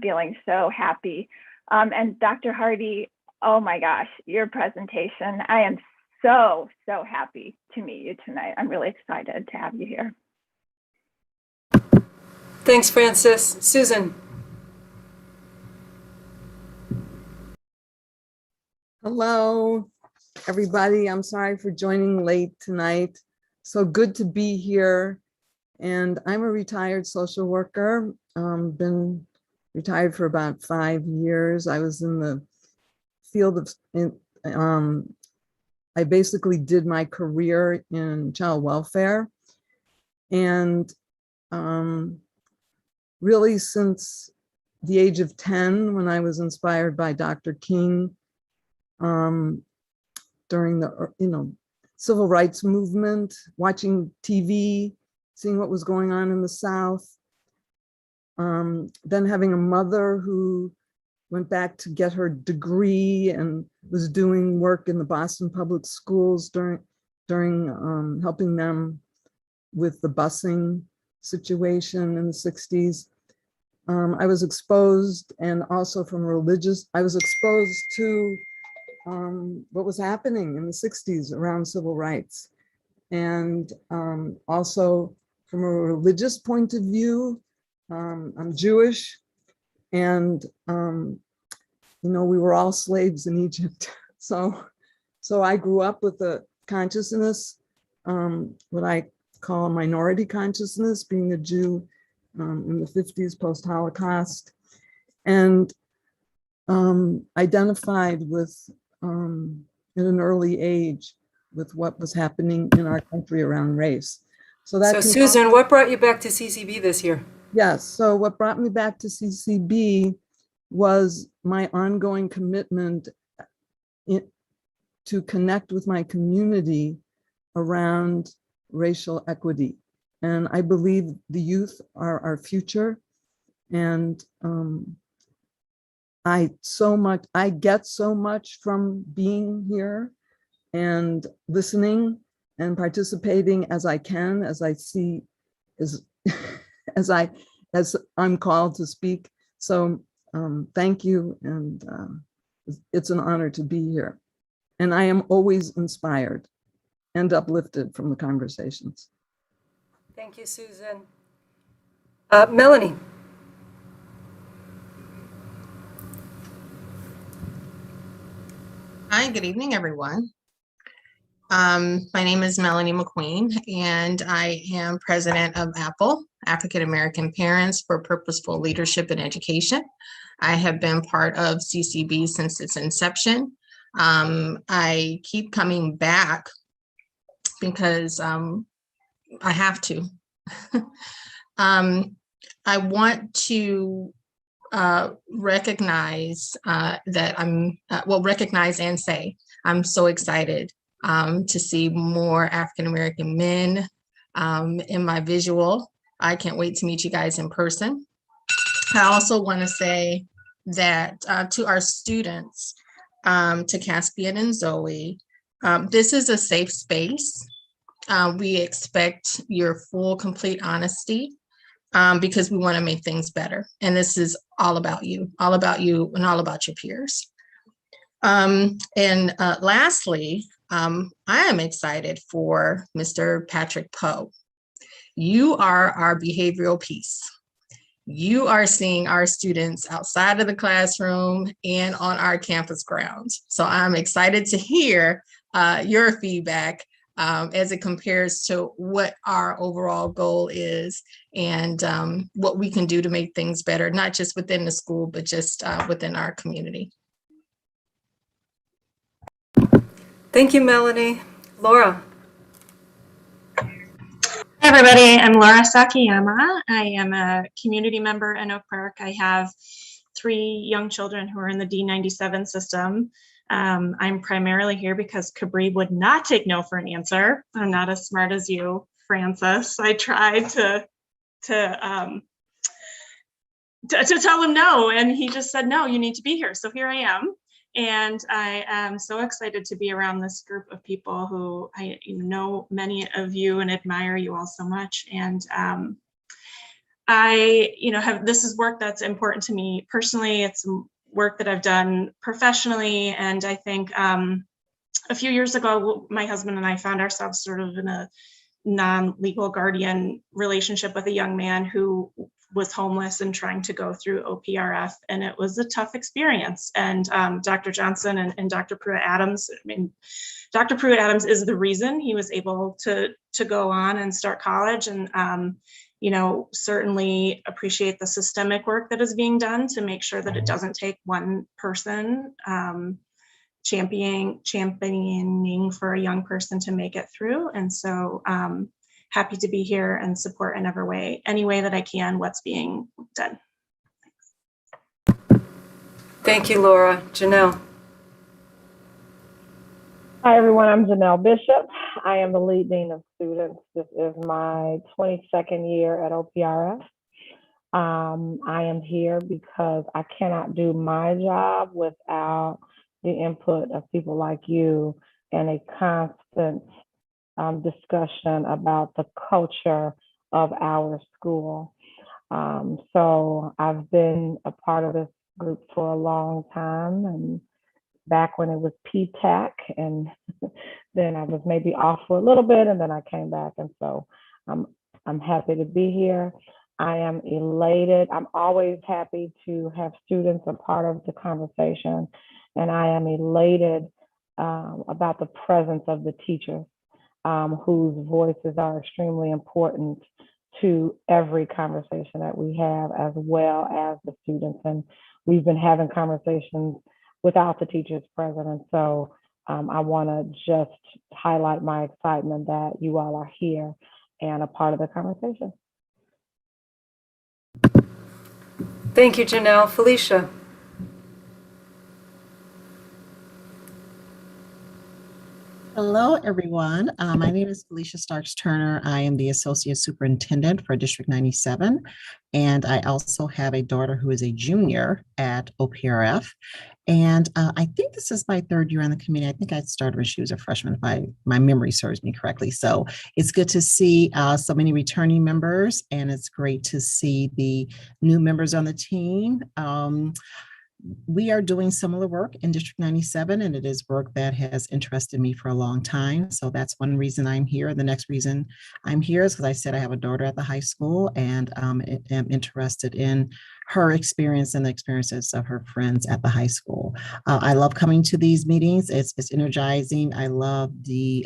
C: feeling so happy. And Dr. Hardy, oh my gosh, your presentation. I am so happy to meet you tonight. I'm really excited to have you here.
B: Thanks, Francis. Susan?
O: Hello, everybody. I'm sorry for joining late tonight. So good to be here. And I'm a retired social worker, been retired for about 5 years. I was in the field of, I basically did my career in child welfare. And really since the age of 10, when I was inspired by Dr. King during the civil rights movement, watching TV, seeing what was going on in the South. Then having a mother who went back to get her degree and was doing work in the Boston public schools during helping them with the busing situation in the 60s. I was exposed, and also from I was exposed to what was happening in the 60s around civil rights. And also from a religious point of view, I'm Jewish, and we were all slaves in Egypt. So I grew up with a consciousness, what I call a minority consciousness, being a Jew in the 50s post-Holocaust, and identified with at an early age with what was happening in our country around race. So
B: Susan, what brought you back to CCB this year?
O: Yes, so what brought me back to CCB was my ongoing commitment to connect with my community around racial equity. And I believe the youth are our future. And I get so much from being here and listening and participating as I can, as I see, as I'm called to speak. So thank you, and it's an honor to be here. And I am always inspired and uplifted from the conversations.
B: Thank you, Susan. Melanie.
P: Hi, good evening, everyone. My name is Melanie McQueen, and I am president of APPLE, African American Parents for Purposeful Leadership in Education. I have been part of CCB since its inception. I keep coming back because I have to. I want to recognize recognize and say I'm so excited to see more African American men in my visual. I can't wait to meet you guys in person. I also want to say that to our students, to Caspian and Zoe, this is a safe space. We expect your full, complete honesty because we want to make things better. And this is all about you and all about your peers. Lastly, I am excited for Mr. Patrick Poe. You are our behavioral piece. You are seeing our students outside of the classroom and on our campus grounds. So I'm excited to hear your feedback as it compares to what our overall goal is and what we can do to make things better, not just within the school, but just within our community.
B: Thank you, Melanie. Laura.
Q: Hi, everybody. I'm Laura Sakiyama. I am a community member in Oak Park. I have 3 young children who are in the D97 system. I'm primarily here because Cabri would not take no for an answer. I'm not as smart as you, Francis. I tried to tell him no, and he just said, no, you need to be here. So here I am. And I am so excited to be around this group of people who I know many of you and admire you all so much. And I have, this is work that's important to me personally. It's work that I've done professionally. And I think a few years ago, my husband and I found ourselves sort of in a non-legal guardian relationship with a young man who was homeless and trying to go through OPRF, and it was a tough experience. And Dr. Johnson and Dr. Pruitt-Adams, I mean, Dr. Pruitt-Adams is the reason he was able to go on and start college. And you know, certainly appreciate the systemic work that is being done to make sure that it doesn't take one person championing for a young person to make it through. And so happy to be here and support in any way that I can what's being done.
B: Thank you, Laura. Janelle.
H: Hi, everyone. I'm Janelle Bishop. I am the lead dean of students. This is my 22nd year at OPRF. I am here because I cannot do my job without the input of people like you and a constant discussion about the culture of our school. So I've been a part of this group for a long time, and back when it was PTAC, and then I was maybe off for a little bit, and then I came back, and so I'm happy to be here. I am elated. I'm always happy to have students a part of the conversation, and I am elated about the presence of the teachers whose voices are extremely important to every conversation that we have, as well as the students. And we've been having conversations without the teachers present. And so I want to just highlight my excitement that you all are here and a part of the conversation.
B: Thank you, Janelle. Felicia.
R: Hello, everyone. My name is Felicia Starks Turner. I am the Associate Superintendent for District 97, and I also have a daughter who is a junior at OPRF. And I think this is my third year on the committee. I think I started when she was a freshman, if my memory serves me correctly. So it's good to see so many returning members, and it's great to see the new members on the team. We are doing similar work in District 97, and it is work that has interested me for a long time. So that's one reason I'm here. The next reason I'm here is because I said I have a daughter at the high school, and am interested in her experience and the experiences of her friends at the high school. I love coming to these meetings. It's energizing. I love the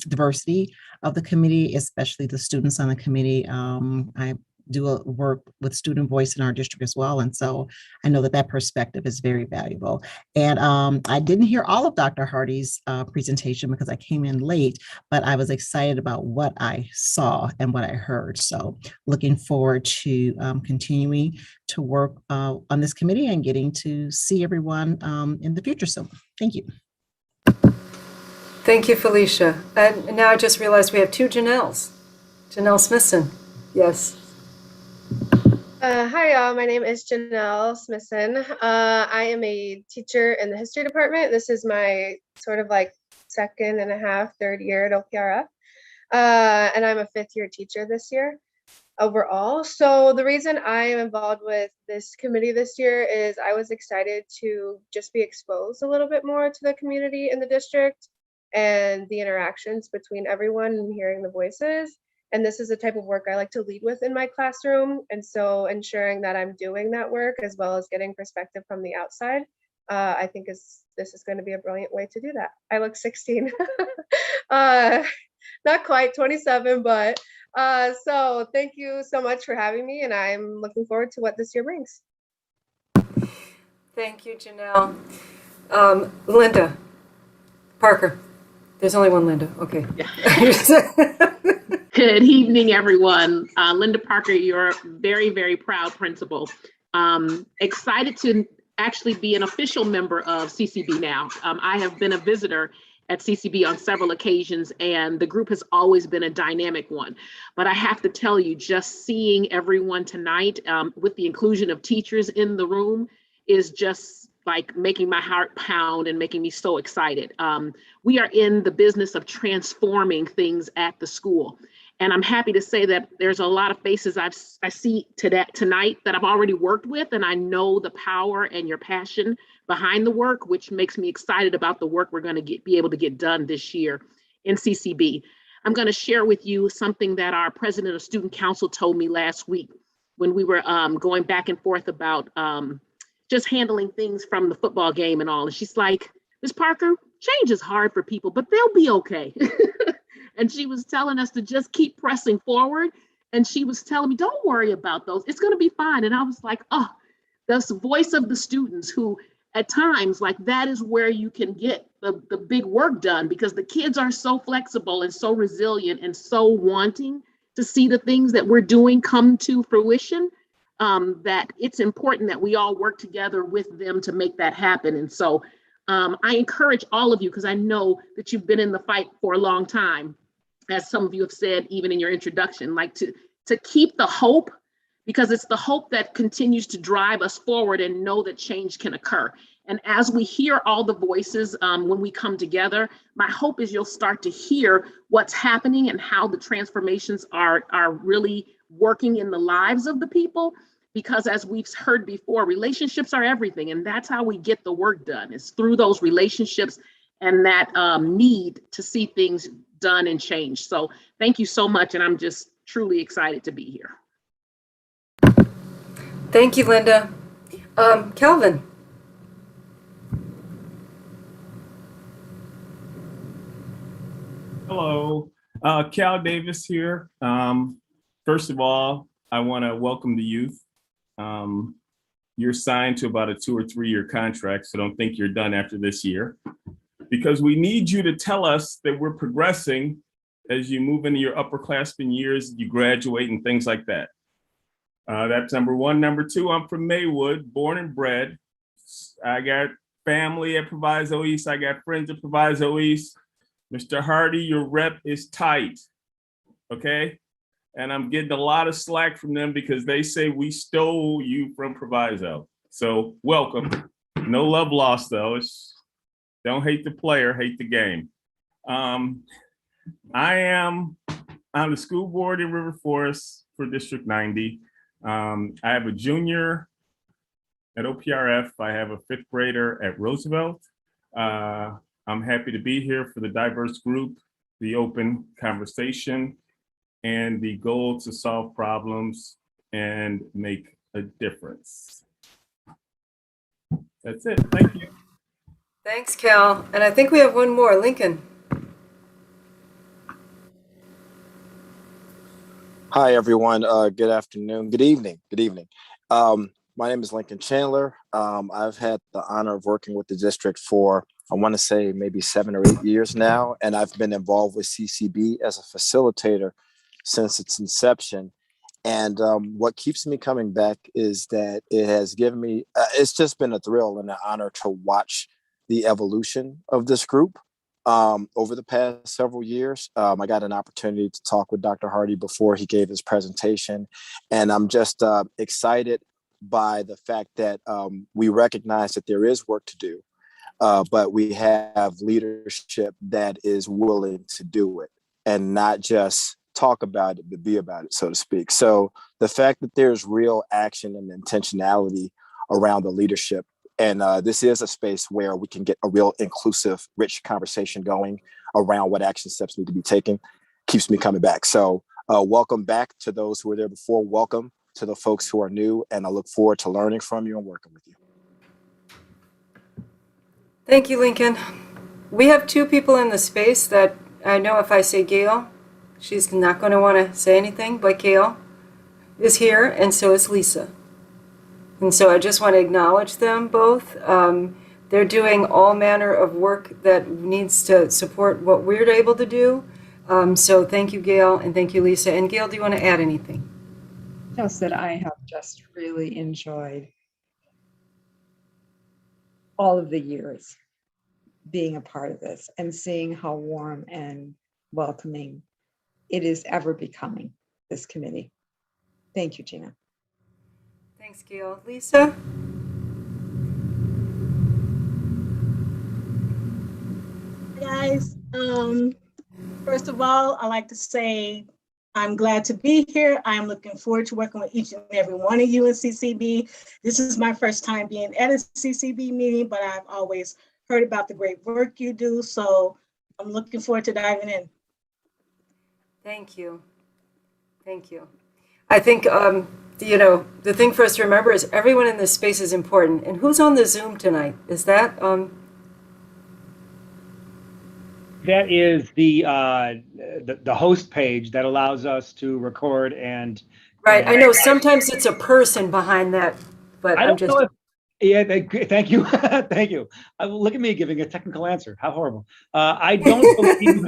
R: diversity of the committee, especially the students on the committee. I do work with student voice in our district as well. And so I know that perspective is very valuable. And I didn't hear all of Dr. Hardy's presentation because I came in late, but I was excited about what I saw and what I heard. So looking forward to continuing to work on this committee and getting to see everyone in the future. So thank you.
B: Thank you, Felicia. And now I just realized we have two Janelles. Janelle Smithson. Yes.
I: Hi, y'all. My name is Janelle Smithson. I am a teacher in the history department. This is my sort of like second and a half, third year at OPRF. And I'm a fifth year teacher this year overall. So the reason I am involved with this committee this year is I was excited to just be exposed a little bit more to the community in the district and the interactions between everyone and hearing the voices. And this is the type of work I like to lead with in my classroom. And so ensuring that I'm doing that work as well as getting perspective from the outside, I think this is going to be a brilliant way to do that. I look 16, not quite 27, but so thank you so much for having me. And I'm looking forward to what this year brings.
B: Thank you, Janelle. Linda Parker. There's only one Linda. Okay.
S: Yeah. Good evening, everyone. Linda Parker, your very, very proud principal. Excited to actually be an official member of CCB now. I have been a visitor at CCB on several occasions, and the group has always been a dynamic one. But I have to tell you, just seeing everyone tonight with the inclusion of teachers in the room is just like making my heart pound and making me so excited. We are in the business of transforming things at the school. And I'm happy to say that there's a lot of faces I see tonight that I've already worked with, and I know the power and your passion behind the work, which makes me excited about the work we're going to be able to get done this year in CCB. I'm going to share with you something that our president of student council told me last week. when we were going back and forth about just handling things from the football game and all. And she's like, Ms. Parker, change is hard for people, but they'll be okay. And she was telling us to just keep pressing forward. And she was telling me, don't worry about those. It's going to be fine. And I was like, oh, that's the voice of the students who at times, like that is where you can get the big work done, because the kids are so flexible and so resilient and so wanting to see the things that we're doing come to fruition, that it's important that we all work together with them to make that happen. And so I encourage all of you, because I know that you've been in the fight for a long time, as some of you have said, even in your introduction, like to keep the hope, because it's the hope that continues to drive us forward and know that change can occur. And as we hear all the voices when we come together, my hope is you'll start to hear what's happening and how the transformations are really working in the lives of the people. Because as we've heard before, relationships are everything. And that's how we get the work done, is through those relationships and that need to see things done and changed. So thank you so much. And I'm just truly excited to be here.
B: Thank you, Linda. Kelvin.
T: Hello, Cal Davis here. First of all, I want to welcome the youth. You're signed to about a 2 or 3 year contract, so don't think you're done after this year, because we need you to tell us that we're progressing as you move into your upperclassmen years, you graduate and things like that. That's number one. Number two, I'm from Maywood, born and bred. I got family at Proviso East. I got friends at Proviso East. Mr. Hardy, your rep is tight, okay? And I'm getting a lot of slack from them because they say we stole you from Proviso. So welcome. No love lost though. Don't hate the player, hate the game. I am on the school board in River Forest for District 90. I have a junior at OPRF. I have a 5th grader at Roosevelt. I'm happy to be here for the diverse group, the open conversation, and the goal to solve problems and make a difference. That's it. Thank you.
B: Thanks, Cal. And I think we have one more, Lincoln.
U: Hi, everyone. Good afternoon. Good evening. Good evening. My name is Lincoln Chandler. I've had the honor of working with the district for, I want to say, maybe 7 or 8 years now. And I've been involved with CCB as a facilitator since its inception. And what keeps me coming back is that it has given me, it's just been a thrill and an honor to watch the evolution of this group. Over the past several years, I got an opportunity to talk with Dr. Hardy before he gave his presentation. And I'm just excited by the fact that we recognize that there is work to do, but we have leadership that is willing to do it and not just talk about it, but be about it, so to speak. So the fact that there's real action and intentionality around the leadership, and this is a space where we can get a real inclusive, rich conversation going around what action steps need to be taken, keeps me coming back. So welcome back to those who were there before. Welcome to the folks who are new, and I look forward to learning from you and working with you.
B: Thank you, Lincoln. We have 2 people in the space that I know if I say Gail, she's not going to want to say anything, but Gail is here, and so is Lisa. And so I just want to acknowledge them both. They're doing all manner of work that needs to support what we're able to do. So thank you, Gail, and thank you, Lisa. And Gail, do you want to add anything?
A: Just that I have just really enjoyed all of the years being a part of this and seeing how warm and welcoming it is ever becoming, this committee. Thank you, Gina.
B: Thanks, Gail. Lisa?
V: Guys, first of all, I'd like to say I'm glad to be here. I'm looking forward to working with each and every one of you in CCB. This is my first time being at a CCB meeting, but I've always heard about the great work you do. So I'm looking forward to diving in.
B: Thank you. Thank you. I think the thing for us to remember is everyone in this space is important. And who's on the Zoom tonight? Is that
F: That is the host page that allows us to record and.
B: right? I know sometimes it's a person behind that, but
F: I
B: I'm
F: don't
B: just.
F: know if, yeah, thank you, thank you. Look at me giving a technical answer. How horrible. I don't believe,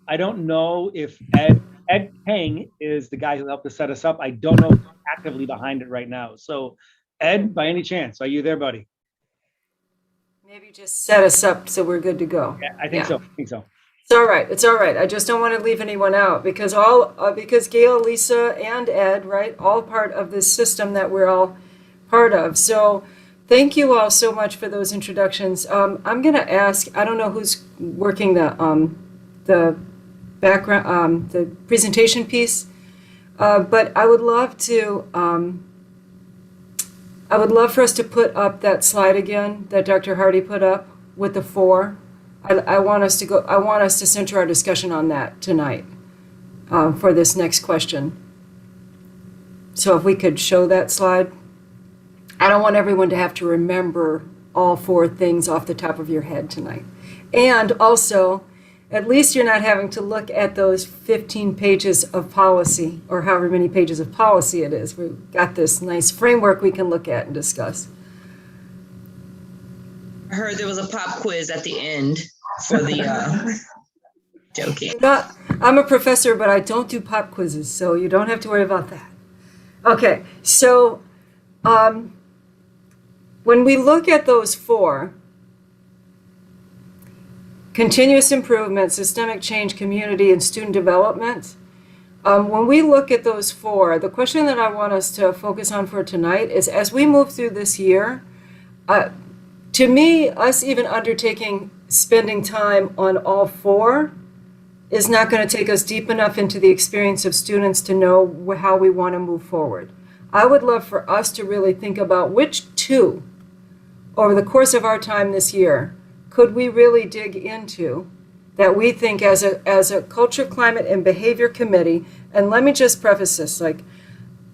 F: I don't know if Ed Peng is the guy who helped us set us up. I don't know if he's actively behind it right now. So Ed, by any chance, are you there, buddy?
B: Maybe just set us up so we're good to go.
F: Yeah, I think so. I think so.
B: It's all right. It's all right. I just don't want to leave anyone out because because Gail, Lisa, and Ed, right, all part of this system that we're all part of. So thank you all so much for those introductions. I'm going to ask, I don't know who's working the background, the presentation piece, but I would love for us to put up that slide again that Dr. Hardy put up with the 4. I want us to center our discussion on that tonight for this next question. So if we could show that slide. I don't want everyone to have to remember all 4 things off the top of your head tonight. And also, at least you're not having to look at those 15 pages of policy or however many pages of policy it is. We've got this nice framework we can look at and discuss.
E: I heard there was a pop quiz at the end for the joking.
B: I'm a professor, but I don't do pop quizzes, so you don't have to worry about that. Okay, so when we look at those 4, continuous improvement, systemic change, community, and student development, when we look at those 4, the question that I want us to focus on for tonight is as we move through this year, to me, us even spending time on all 4 is not going to take us deep enough into the experience of students to know how we want to move forward. I would love for us to really think about which 2 over the course of our time this year could we really dig into that we think as a culture, climate, and behavior committee, and let me just preface this,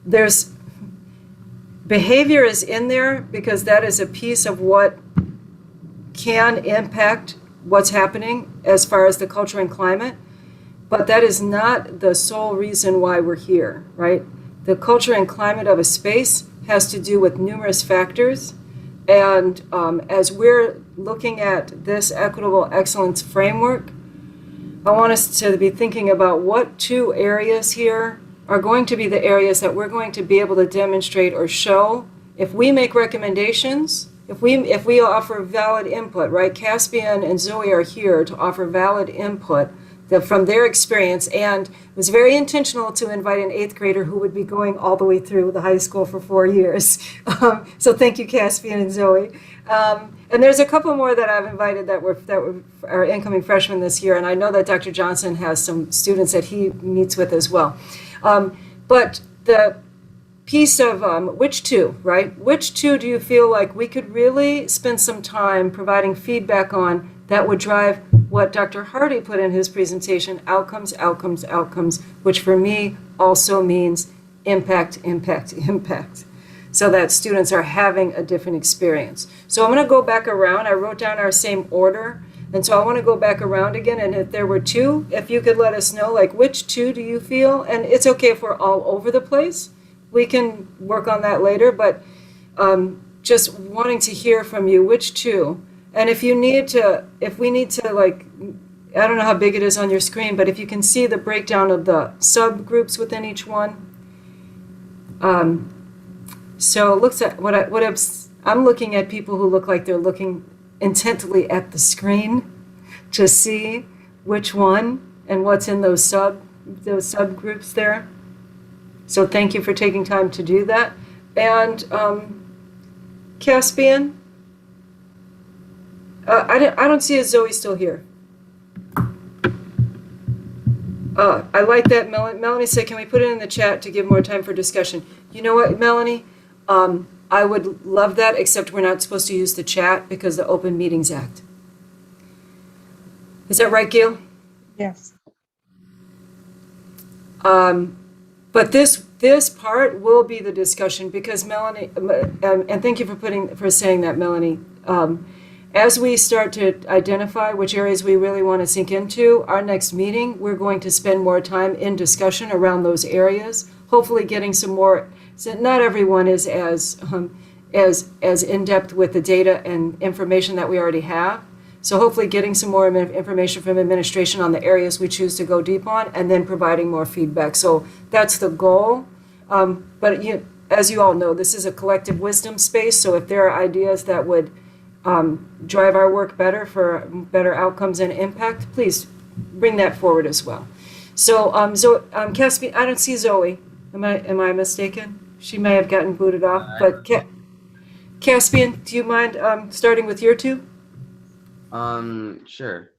B: there's behavior is in there because that is a piece of what can impact what's happening as far as the culture and climate, but that is not the sole reason why we're here, right? The culture and climate of a space has to do with numerous factors, and as we're looking at this equitable excellence framework, I want us to be thinking about what 2 areas here are going to be the areas that we're going to be able to demonstrate or show if we make recommendations, if we offer valid input, right? Caspian and Zoe are here to offer valid input from their experience, and it was very intentional to invite an 8th grader who would be going all the way through the high school for 4 years. So thank you, Caspian and Zoe. And there's a couple more that I've invited that are incoming freshmen this year, and I know that Dr. Johnson has some students that he meets with as well. But the piece of which 2, right? Which 2 do you feel like we could really spend some time providing feedback on that would drive what Dr. Hardy put in his presentation, outcomes, outcomes, outcomes, which for me also means impact, impact, impact, so that students are having a different experience. So I'm going to go back around. I wrote down our same order, and so I want to go back around again, and if there were 2, if you could let us know, which 2 do you feel, and it's okay if we're all over the place. We can work on that later, but just wanting to hear from you, which 2? And if we need to, I don't know how big it is on your screen, but if you can see the breakdown of the subgroups within each one. So it looks at I'm looking at people who look like they're looking intently at the screen to see which one and what's in those subgroups there. So thank you for taking time to do that. And Caspian, I don't see a Zoe still here. I like that. Melanie said, can we put it in the chat to give more time for discussion? You know what, Melanie? I would love that, except we're not supposed to use the chat because of the Open Meetings Act. Is that right, Gail?
A: Yes.
B: But this part will be the discussion because Melanie, and thank you for saying that, Melanie. As we start to identify which areas we really want to sink into, our next meeting, we're going to spend more time in discussion around those areas, hopefully getting some more, so not everyone is as in-depth with the data and information that we already have. So hopefully getting some more information from administration on the areas we choose to go deep on and then providing more feedback. So that's the goal. But as you all know, this is a collective wisdom space. So if there are ideas that would drive our work better for better outcomes and impact, please bring that forward as well. So Caspian, I don't see Zoe. Am I mistaken? She may have gotten booted off, but Caspian, do you mind starting with your two?
G: Sure.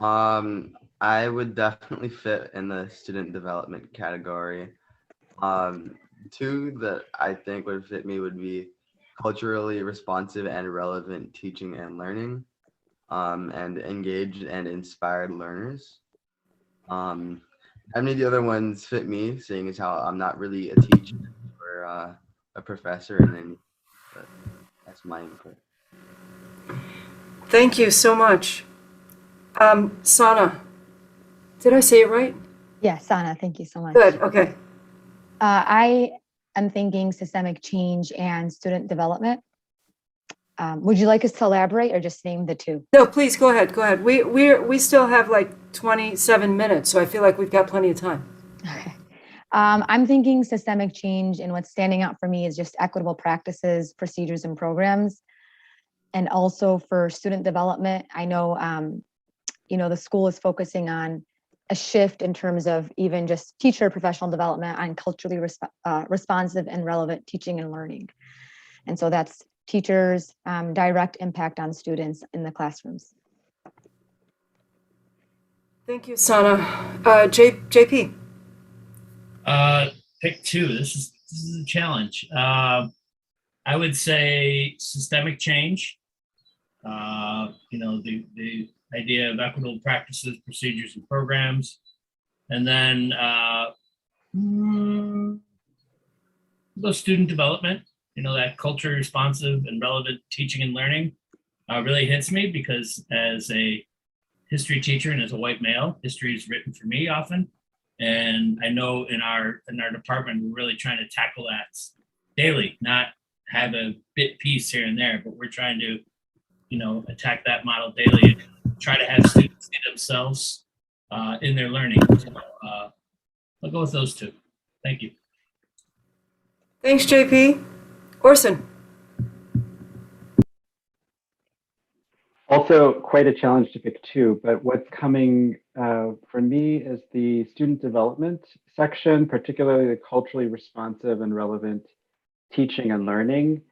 G: I would definitely fit in the student development category. Two that I think would fit me would be culturally responsive and relevant teaching and learning, and engaged and inspired learners. How many of the other ones fit me, seeing as how I'm not really a teacher or a professor, and then that's my input.
B: Thank you so much. Sana, did I say it right?
K: Yeah, Sana, thank you so much.
B: Good, okay.
K: I am thinking systemic change and student development. Would you like us to elaborate or just name the two?
B: No, please go ahead. Go ahead. We still have like 27 minutes, so I feel like we've got plenty of time.
K: Okay. I'm thinking systemic change, and what's standing out for me is just equitable practices, procedures, and programs. And also for student development, I know, the school is focusing on a shift in terms of even just teacher professional development on culturally responsive and relevant teaching and learning. And so that's teachers' direct impact on students in the classrooms.
B: Thank you, Sana. JP.
L: Pick two. This is a challenge. I would say systemic change. The idea of equitable practices, procedures, and programs, and then the student development. That culture responsive and relevant teaching and learning really hits me because as a history teacher and as a white male, history is written for me often. And I know in our department, we're really trying to tackle that daily, not have a bit piece here and there, but we're trying to, attack that model daily and try to have students see themselves in their learning. So, I'll go with those two. Thank you.
B: Thanks, JP. Orson.
M: Also quite a challenge to pick two, but what's coming for me is the student development section, particularly the culturally responsive and relevant teaching and learning.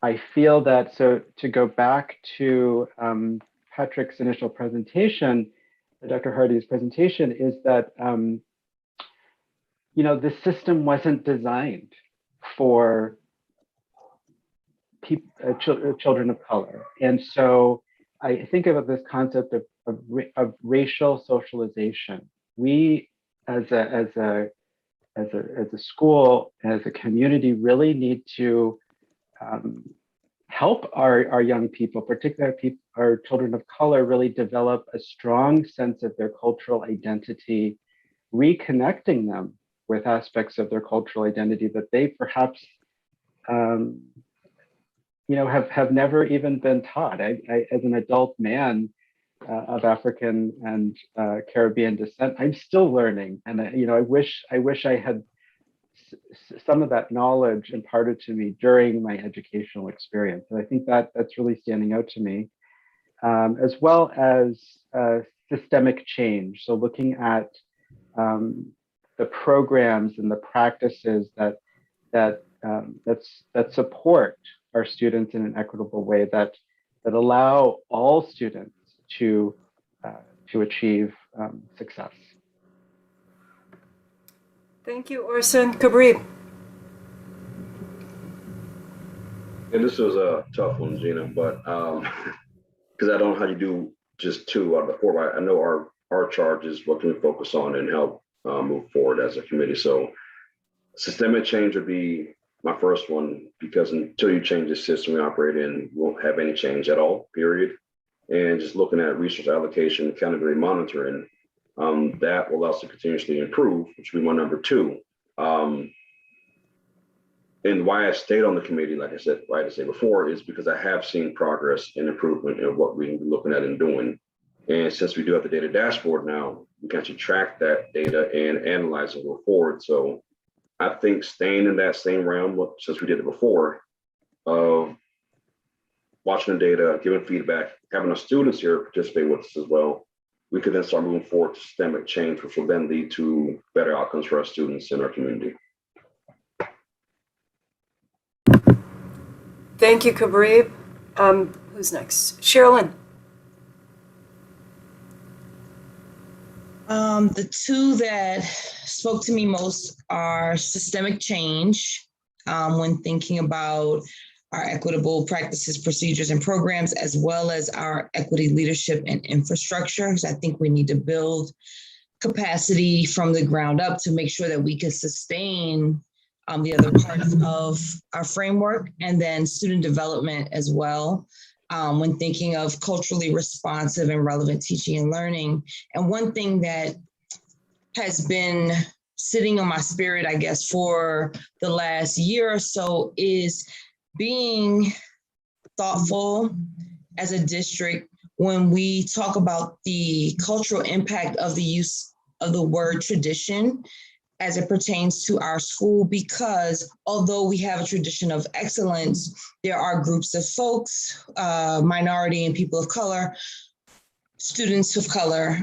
M: I feel that, so to go back to Patrick's initial presentation, Dr. Hardy's presentation, is that, the system wasn't designed for children of color. And so I think about this concept of racial socialization. We, as a school, as a community, really need to help our young people, particularly our children of color, really develop a strong sense of their cultural identity, reconnecting them with aspects of their cultural identity that they perhaps have never even been taught. I as an adult man of African and Caribbean descent, I'm still learning, and I wish I had some of that knowledge imparted to me during my educational experience. And I think that's really standing out to me, as well as systemic change. So looking at the programs and the practices that support our students in an equitable way, that allow all students to achieve success.
B: Thank you, Orson. Kabreeb.
N: And this was a tough one, Gina, but because I don't know how you do just two out of the four, but I know our charge is what can we focus on and help move forward as a committee. So Systemic change would be my first one, because until you change the system we operate in, we won't have any change at all, period. And just looking at resource allocation, accountability monitoring, that will also continuously improve, which will be my number two. And why I stayed on the committee, like I said, right to say before, is because I have seen progress and improvement in what we're looking at and doing. And since we do have the data dashboard now, we can actually track that data and analyze and go forward. So I think staying in that same realm, since we did it before, of watching the data, giving feedback, having our students here participate with us as well, we could then start moving forward to systemic change, which will then lead to better outcomes for our students in our community.
B: Thank you, Kabrib. Who's next? Sherilyn.
E: The two that spoke to me most are systemic change, when thinking about our equitable practices, procedures, and programs, as well as our equity leadership and infrastructure. Because I think we need to build capacity from the ground up to make sure that we can sustain the other parts of our framework, and then student development as well. When thinking of culturally responsive and relevant teaching and learning. And one thing that has been sitting on my spirit, I guess, for the last year or so is being thoughtful as a district when we talk about the cultural impact of the use of the word tradition as it pertains to our school, because although we have a tradition of excellence, there are groups of folks, minority and people of color, students of color,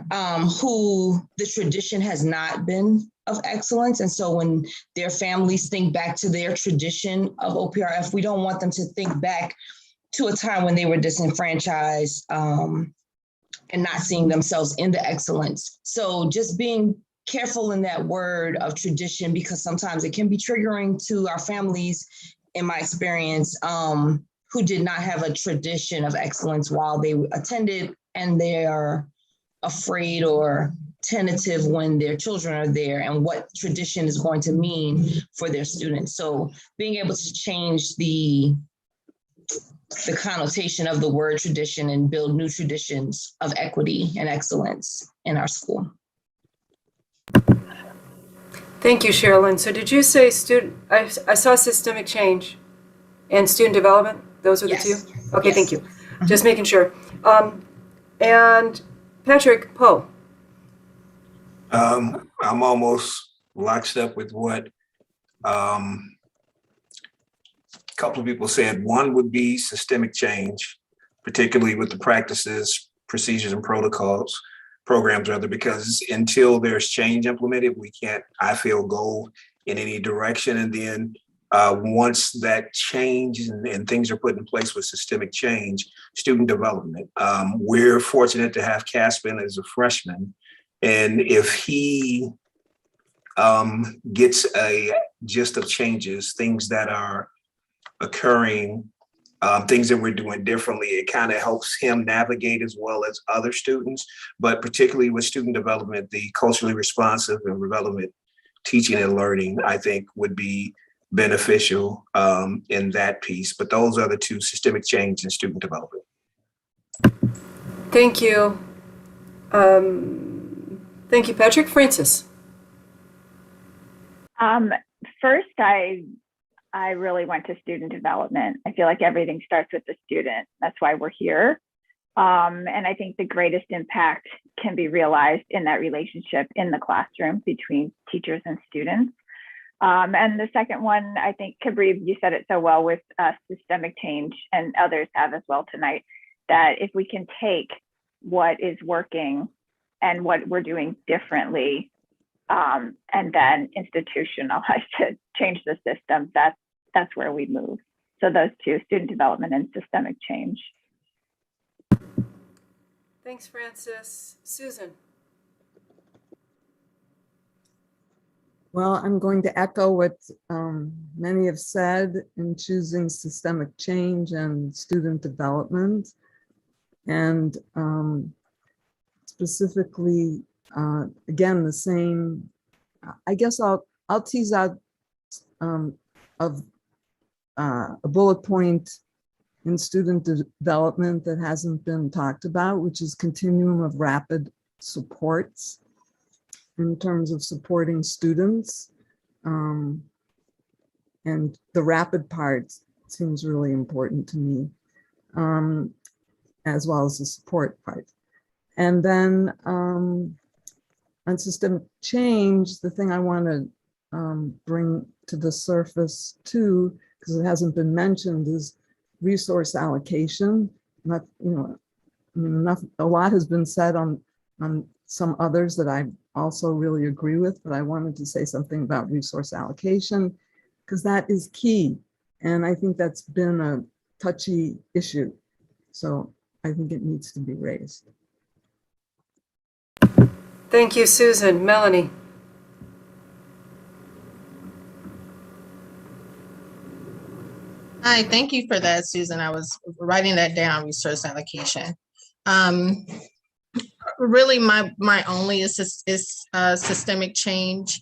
E: who the tradition has not been of excellence. And so when their families think back to their tradition of OPRF, we don't want them to think back to a time when they were disenfranchised and not seeing themselves in the excellence. So just being careful in that word of tradition, because sometimes it can be triggering to our families, in my experience, who did not have a tradition of excellence while they attended, and they are afraid or tentative when their children are there and what tradition is going to mean for their students. So being able to change the connotation of the word tradition and build new traditions of equity and excellence in our school.
B: Thank you, Sherilyn. So did you say I saw systemic change and student development? Those are the two? Okay,
E: Yes.
B: Thank you. Just making sure. And Patrick Poe.
D: I'm almost locked up with what a couple of people said. One would be systemic change, particularly with the practices, procedures, and programs rather, because until there's change implemented, we can't, I feel, go in any direction. And then once that change and things are put in place with systemic change, student development. We're fortunate to have Caspin as a freshman. And if he gets a gist of changes, things that are occurring, things that we're doing differently, it kind of helps him navigate as well as other students. But particularly with student development, the culturally responsive and relevant teaching and learning, I think, would be beneficial in that piece. But those are the two: systemic change and student development.
B: Thank you. Thank you, Patrick. Francis.
C: First, I really went to student development. I feel like everything starts with the student. That's why we're here. And I think the greatest impact can be realized in that relationship in the classroom between teachers and students. And the second one, I think, Kabrib, you said it so well with systemic change, and others have as well tonight, that if we can take what is working and what we're doing differently, and then institutionalize to change the system, that's where we move. So those two, student development and systemic change.
B: Thanks, Francis. Susan.
O: Well, I'm going to echo what many have said in choosing systemic change and student development. And specifically, again, the same, I guess I'll tease out of a bullet point in student development that hasn't been talked about, which is continuum of rapid supports in terms of supporting students. And the rapid part seems really important to me, as well as the support part. And then on systemic change, the thing I want to bring to the surface too, because it hasn't been mentioned, is resource allocation. Not, a lot has been said on some others that I also really agree with, but I wanted to say something about resource allocation because that is key. And I think that's been a touchy issue. So I think it needs to be raised.
B: Thank you, Susan. Melanie.
R: Hi, thank you for that, Susan. I was writing that down, resource allocation. Really, my only is systemic change.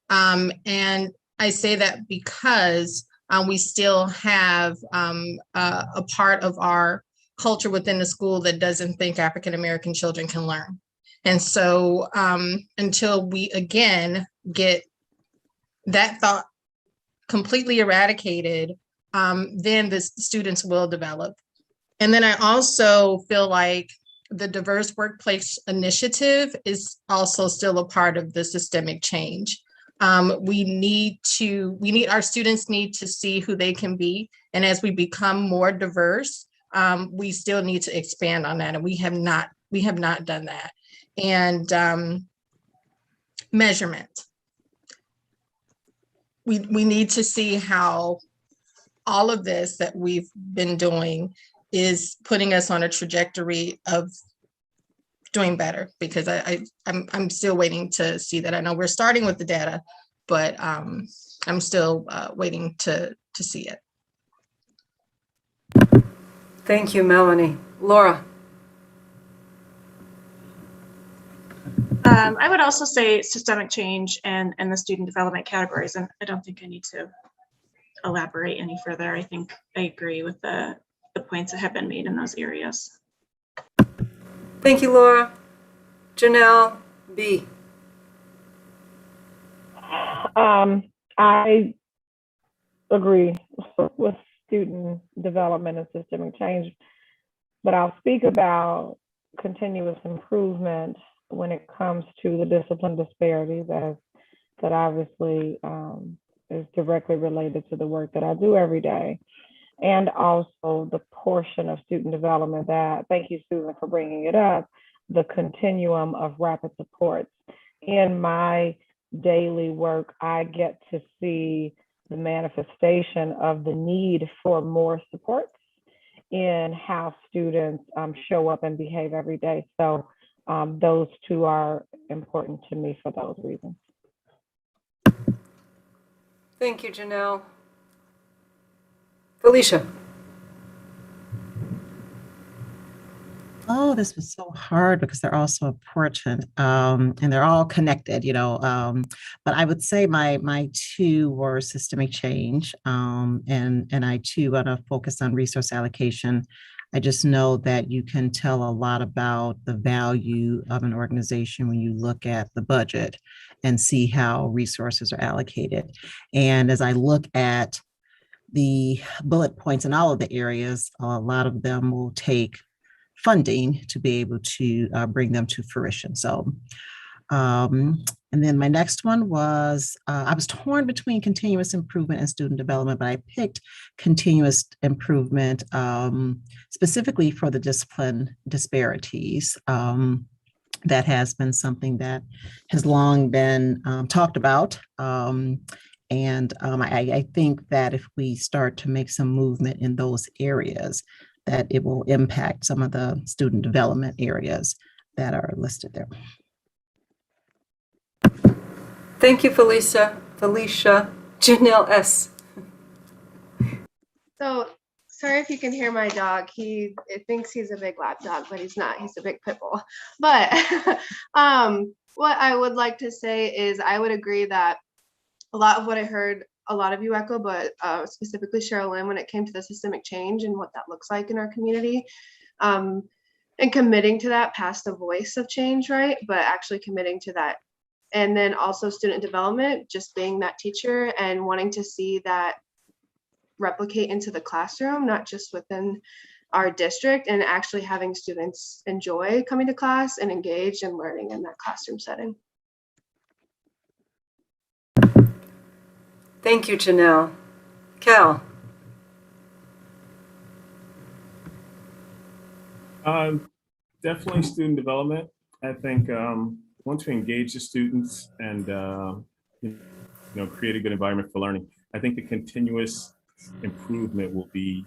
R: And I say that because we still have a part of our culture within the school that doesn't think African-American children can learn. And so until we again get that thought completely eradicated, then the students will develop. And then I also feel like the Diverse Workplace Initiative is also still a part of the systemic change. Our students need to see who they can be. And as we become more diverse, we still need to expand on that. And we have not done that. And measurement. We need to see how all of this that we've been doing is putting us on a trajectory of doing better, because I'm still waiting to see that. I know we're starting with the data, but I'm still waiting to see it.
B: Thank you, Melanie. Laura.
Q: I would also say systemic change and the student development categories, and I don't think I need to elaborate any further. I think I agree with the points that have been made in those areas.
B: Thank you, Laura. Janelle B.
H: I agree with student development and systemic change, but I'll speak about continuous improvement when it comes to the discipline disparity that obviously is directly related to the work that I do every day. And also the portion of student development that, thank you, Susan, for bringing it up, the continuum of rapid supports. In my daily work, I get to see the manifestation of the need for more supports in how students show up and behave every day. So those two are important to me for those reasons.
B: Thank you, Janelle. Felicia.
R: Oh, this was so hard because they're all so important, and they're all connected, but I would say my two were systemic change, and I too want to focus on resource allocation. I just know that you can tell a lot about the value of an organization when you look at the budget and see how resources are allocated. And as I look at the bullet points in all of the areas, a lot of them will take funding to be able to bring them to fruition. So, and then my next one was, I was torn between continuous improvement and student development, but I picked continuous improvement specifically for the discipline disparities. That has been something that has long been talked about. And I think that if we start to make some movement in those areas, that it will impact some of the student development areas that are listed there.
B: Thank you, Felicia. Janelle S.
I: So sorry if you can hear my dog. He thinks he's a big lap dog, but he's not. He's a big pit bull. But what I would like to say is I would agree that a lot of what I heard a lot of you echo, but specifically Sherilyn, when it came to the systemic change and what that looks like in our community. And committing to that past the voice of change, right? But actually committing to that. And then also student development, just being that teacher and wanting to see that replicate into the classroom, not just within our district, and actually having students enjoy coming to class and engage and learning in that classroom setting.
B: Thank you, Janelle. Cal.
T: Definitely student development. I think once we engage the students and create a good environment for learning, I think the continuous improvement will be,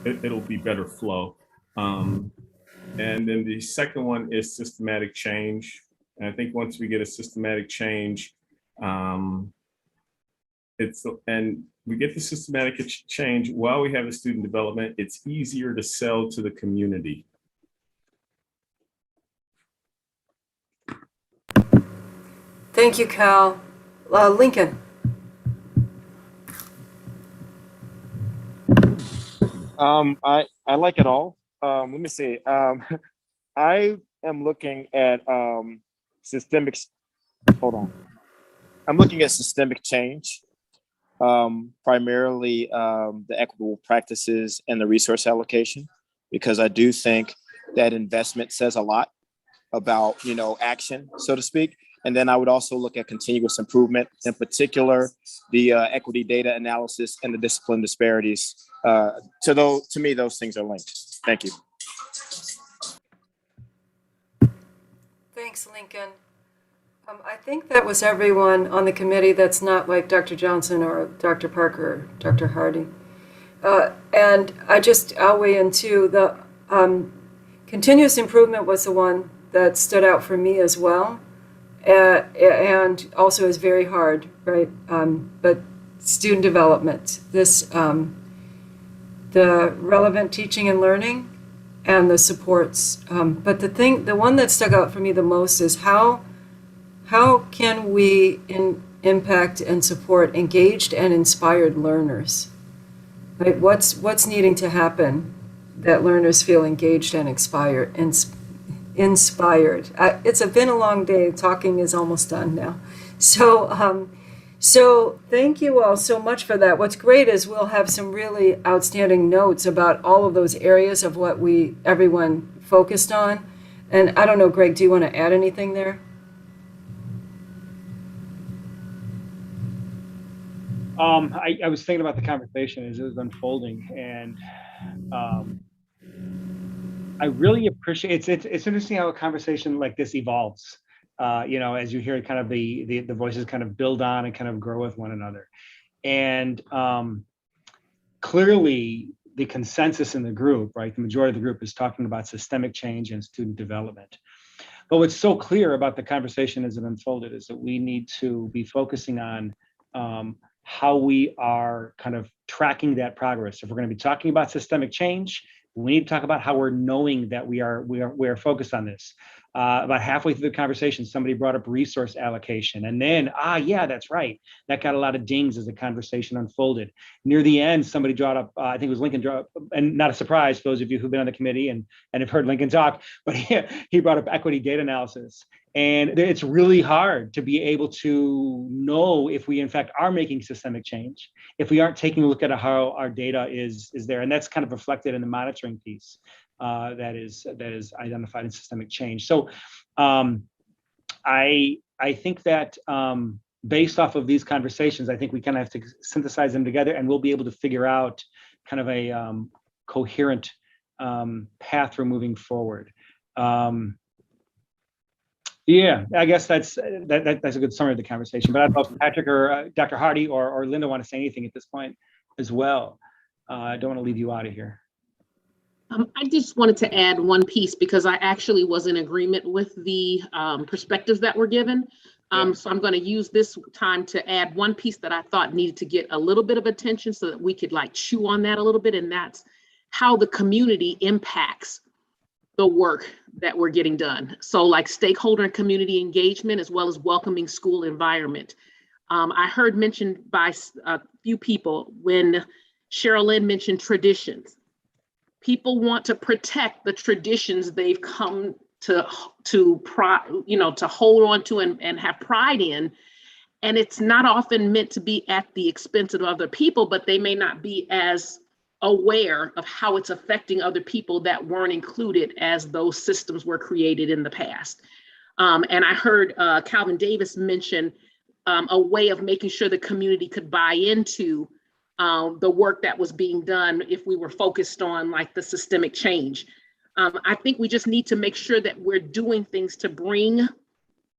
T: it'll be better flow. And then the second one is systematic change. And I think once we get a systematic change, we get the systematic change while we have the student development, it's easier to sell to the community.
B: Thank you, Cal. Lincoln.
U: I like it all. Let me see. I am looking at systemic. Hold on. I'm looking at systemic change, primarily the equitable practices and the resource allocation, because I do think that investment says a lot about action, so to speak. And then I would also look at continuous improvement, in particular, the equity data analysis and the discipline disparities. To me, those things are linked. Thank you.
B: Thanks, Lincoln. I think that was everyone on the committee that's not like Dr. Johnson or Dr. Parker or Dr. Hardy. And I'll weigh in too. The continuous improvement was the one that stood out for me as well. And also is very hard, right? But student development, the relevant teaching and learning and the supports. But the one that stuck out for me the most is how can we impact and support engaged and inspired learners? Right? What's needing to happen that learners feel engaged and inspired? It's been a long day. Talking is almost done now. So thank you all so much for that. What's great is we'll have some really outstanding notes about all of those areas of what everyone focused on. And I don't know, Greg, do you want to add anything there?
F: I was thinking about the conversation as it was unfolding, and I really appreciate it's interesting how a conversation like this evolves. As you hear kind of the voices kind of build on and kind of grow with one another. And clearly the consensus in the group, right, the majority of the group is talking about systemic change and student development. But what's so clear about the conversation as it unfolded is that we need to be focusing on how we are kind of tracking that progress. If we're going to be talking about systemic change, we need to talk about how we're knowing that we are focused on this. About halfway through the conversation, somebody brought up resource allocation, and then yeah, that's right. That got a lot of dings as the conversation unfolded. Near the end, somebody brought up, I think it was Lincoln, and not a surprise for those of you who've been on the committee and have heard Lincoln talk, but he brought up equity data analysis. And it's really hard to be able to know if we in fact are making systemic change, if we aren't taking a look at how our data is there. And that's kind of reflected in the monitoring piece that is identified in systemic change. So I think that based off of these conversations, I think we kind of have to synthesize them together, and we'll be able to figure out kind of a coherent path for moving forward. Yeah, I guess that's a good summary of the conversation. But I don't know if Patrick or Dr. Hardy or Linda want to say anything at this point as well. I don't want to leave you out of here.
S: I just wanted to add one piece because I actually was in agreement with the perspectives that were given. So I'm going to use this time to add one piece that I thought needed to get a little bit of attention so that we could like chew on that a little bit. And that's how the community impacts the work that we're getting done. So like stakeholder and community engagement, as well as welcoming school environment. I heard mentioned by a few people when Cheryl Lynn mentioned traditions. People want to protect the traditions they've come to hold on to and have pride in. And it's not often meant to be at the expense of other people, but they may not be as aware of how it's affecting other people that weren't included as those systems were created in the past. And I heard Calvin Davis mention a way of making sure the community could buy into the work that was being done if we were focused on like the systemic change. I think we just need to make sure that we're doing things to bring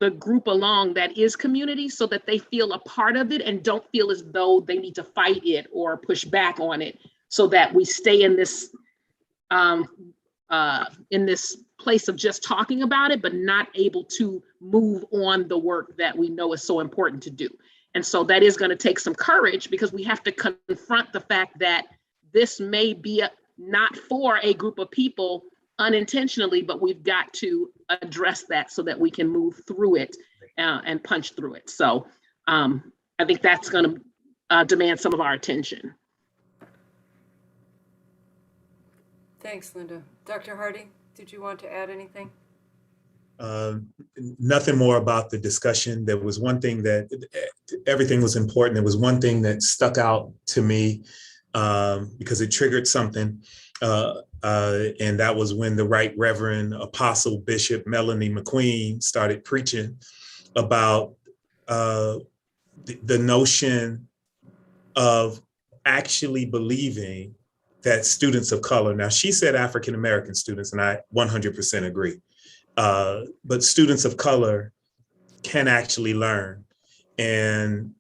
S: the group along that is community so that they feel a part of it and don't feel as though they need to fight it or push back on it, so that we stay in this place of just talking about it, but not able to move on the work that we know is so important to do. And so that is going to take some courage, because we have to confront the fact that this may be not for a group of people unintentionally, but we've got to address that so that we can move through it and punch through it. So I think that's going to demand some of our attention.
B: Thanks, Linda. Dr. Hardy, did you want to add anything?
J: Nothing more about the discussion. There was one thing that everything was important. There was one thing that stuck out to me because it triggered something. And that was when the Right Reverend Apostle Bishop Melanie McQueen started preaching about the notion of actually believing that students of color, now she said African-American students, and I 100% agree, but students of color can actually learn. And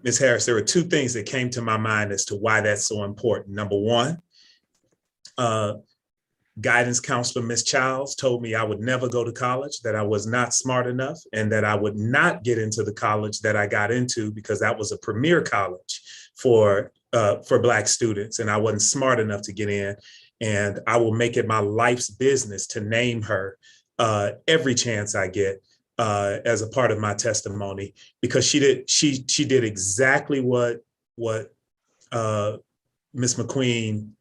J: Ms. Harris, there were two things that came to my mind as to why that's so important. Number one, guidance counselor Ms. Childs told me I would never go to college, that I was not smart enough, and that I would not get into the college that I got into because that was a premier college for Black students, and I wasn't smart enough to get in. And I will make it my life's business to name her every chance I get as a part of my testimony, because she did exactly what Ms. McQueen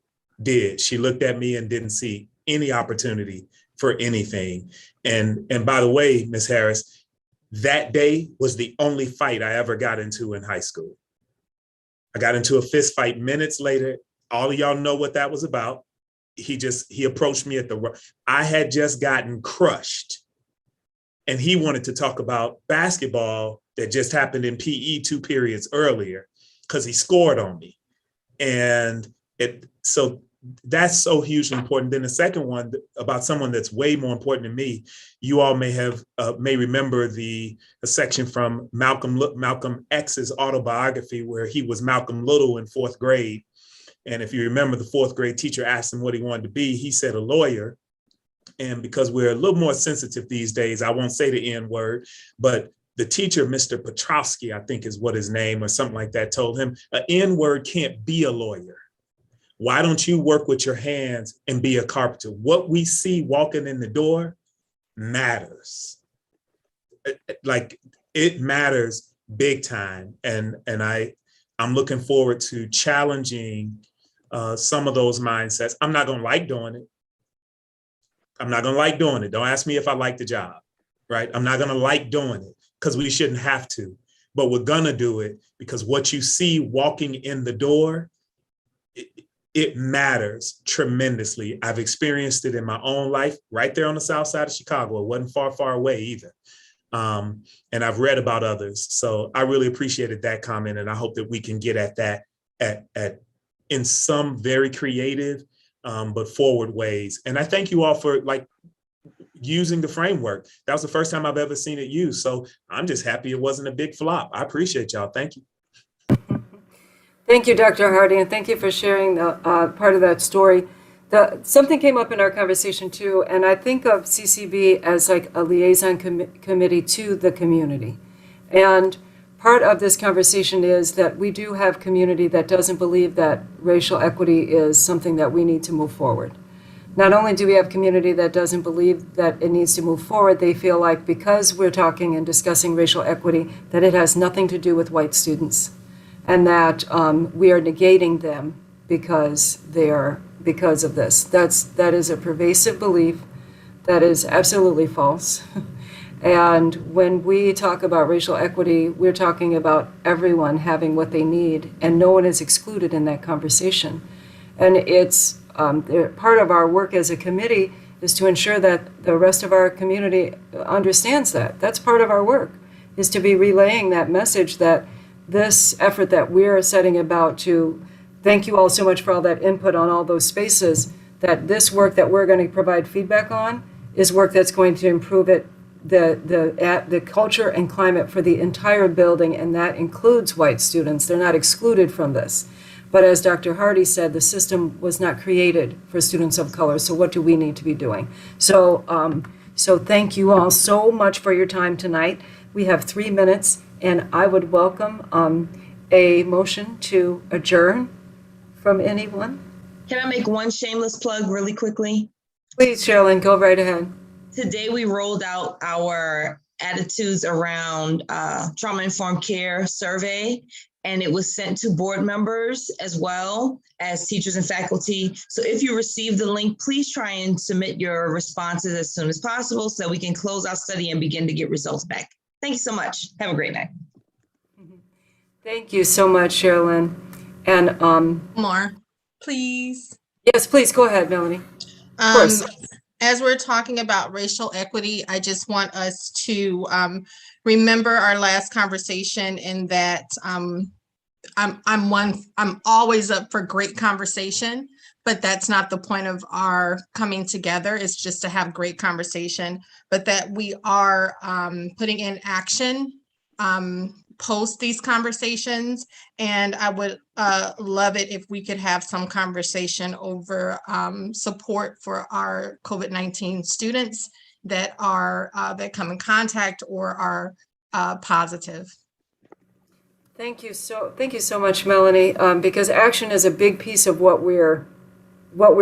J: did. She looked at me and didn't see any opportunity for anything. And by the way, Ms. Harris, that day was the only fight I ever got into in high school. I got into a fist fight minutes later. All of y'all know what that was about. He approached me I had just gotten crushed. And he wanted to talk about basketball that just happened in PE 2 periods earlier, because he scored on me. And so that's so hugely important. Then the second one about someone that's way more important to me, you all may remember a section from Malcolm X's autobiography where he was Malcolm Little in 4th grade. And if you remember, the 4th grade teacher asked him what he wanted to be. He said a lawyer. And because we're a little more sensitive these days, I won't say the N word, but the teacher, Mr. Petrowski, I think is what his name or something like that, told him, an N word can't be a lawyer. Why don't you work with your hands and be a carpenter? What we see walking in the door matters. Like, it matters big time. And I'm looking forward to challenging some of those mindsets. I'm not gonna like doing it. Don't ask me if I like the job, right? I'm not gonna like doing it because we shouldn't have to, but we're gonna do it because what you see walking in the door, it matters tremendously. I've experienced it in my own life right there on the south side of Chicago. It wasn't far away either. And I've read about others. So I really appreciated that comment. And I hope that we can get at that in some very creative, but forward ways. And I thank you all for using the framework. That was the first time I've ever seen it used. So I'm just happy it wasn't a big flop. I appreciate y'all. Thank you.
B: Thank you, Dr. Hardy, and thank you for sharing the part of that story. Something came up in our conversation too, and I think of CCB as like a liaison committee to the community. And part of this conversation is that we do have community that doesn't believe that racial equity is something that we need to move forward. Not only do we have community that doesn't believe that it needs to move forward, they feel like because we're talking and discussing racial equity, that it has nothing to do with white students, and that we are negating them because of this. That is a pervasive belief that is absolutely false. And when we talk about racial equity, we're talking about everyone having what they need, and no one is excluded in that conversation. And it's part of our work as a committee is to ensure that the rest of our community understands that. That's part of our work, is to be relaying that message that this effort that we're setting about to thank you all so much for all that input on all those spaces, that this work that we're going to provide feedback on is work that's going to improve the culture and climate for the entire building, and that includes white students. They're not excluded from this. But as Dr. Hardy said, the system was not created for students of color, so what do we need to be doing? So thank you all so much for your time tonight. We have 3 minutes, and I would welcome a motion to adjourn from anyone.
E: Can I make one shameless plug really quickly?
B: Please, Sherilyn, go right ahead.
E: Today, we rolled out our attitudes around trauma-informed care survey, and it was sent to board members as well as teachers and faculty. So if you receive the link, please try and submit your responses as soon as possible so we can close our study and begin to get results back. Thank you so much. Have a great night.
B: Thank you so much, Sherilyn. And
P: more, please.
B: Yes, please go ahead, Melanie. Of course.
P: As we're talking about racial equity, I just want us to remember our last conversation in that I'm always up for great conversation, but that's not the point of our coming together. It's just to have great conversation, but that we are putting in action post these conversations. And I would love it if we could have some conversation over support for our COVID-19 students that are that come in contact or are positive.
B: Thank you so much, Melanie, because action is a big piece of what we're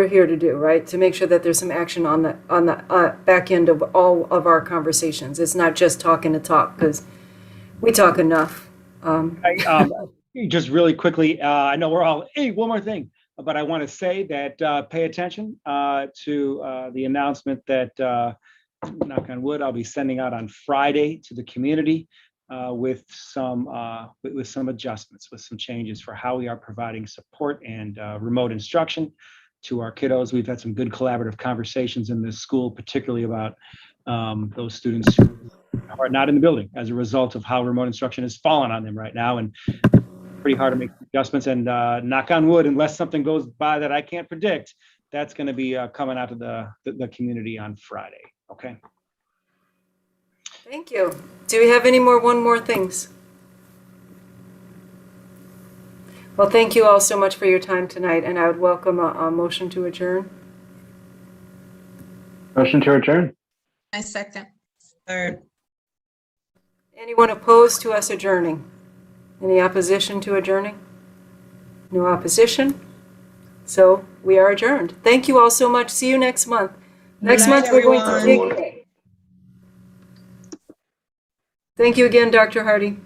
B: here to do, right? To make sure that there's some action on the back end of all of our conversations. It's not just talking to talk, because we talk enough.
F: Just really quickly, I know we're all, hey, one more thing, but I want to say that pay attention to the announcement that, knock on wood, I'll be sending out on Friday to the community with some adjustments, with some changes for how we are providing support and remote instruction to our kiddos. We've had some good collaborative conversations in this school, particularly about those students who are not in the building as a result of how remote instruction has fallen on them right now, and pretty hard to make adjustments. And knock on wood, unless something goes by that I can't predict, that's going to be coming out to the community on Friday. Okay.
B: Thank you. Do we have any one more things? Well, thank you all so much for your time tonight, and I would welcome a motion to adjourn.
M: Motion to adjourn.
P: I second.
E: Third.
B: Anyone opposed to us adjourning? Any opposition to adjourning? No opposition? So we are adjourned. Thank you all so much. See you next month. Next month we're going to dig. Thank you again, Dr. Hardy.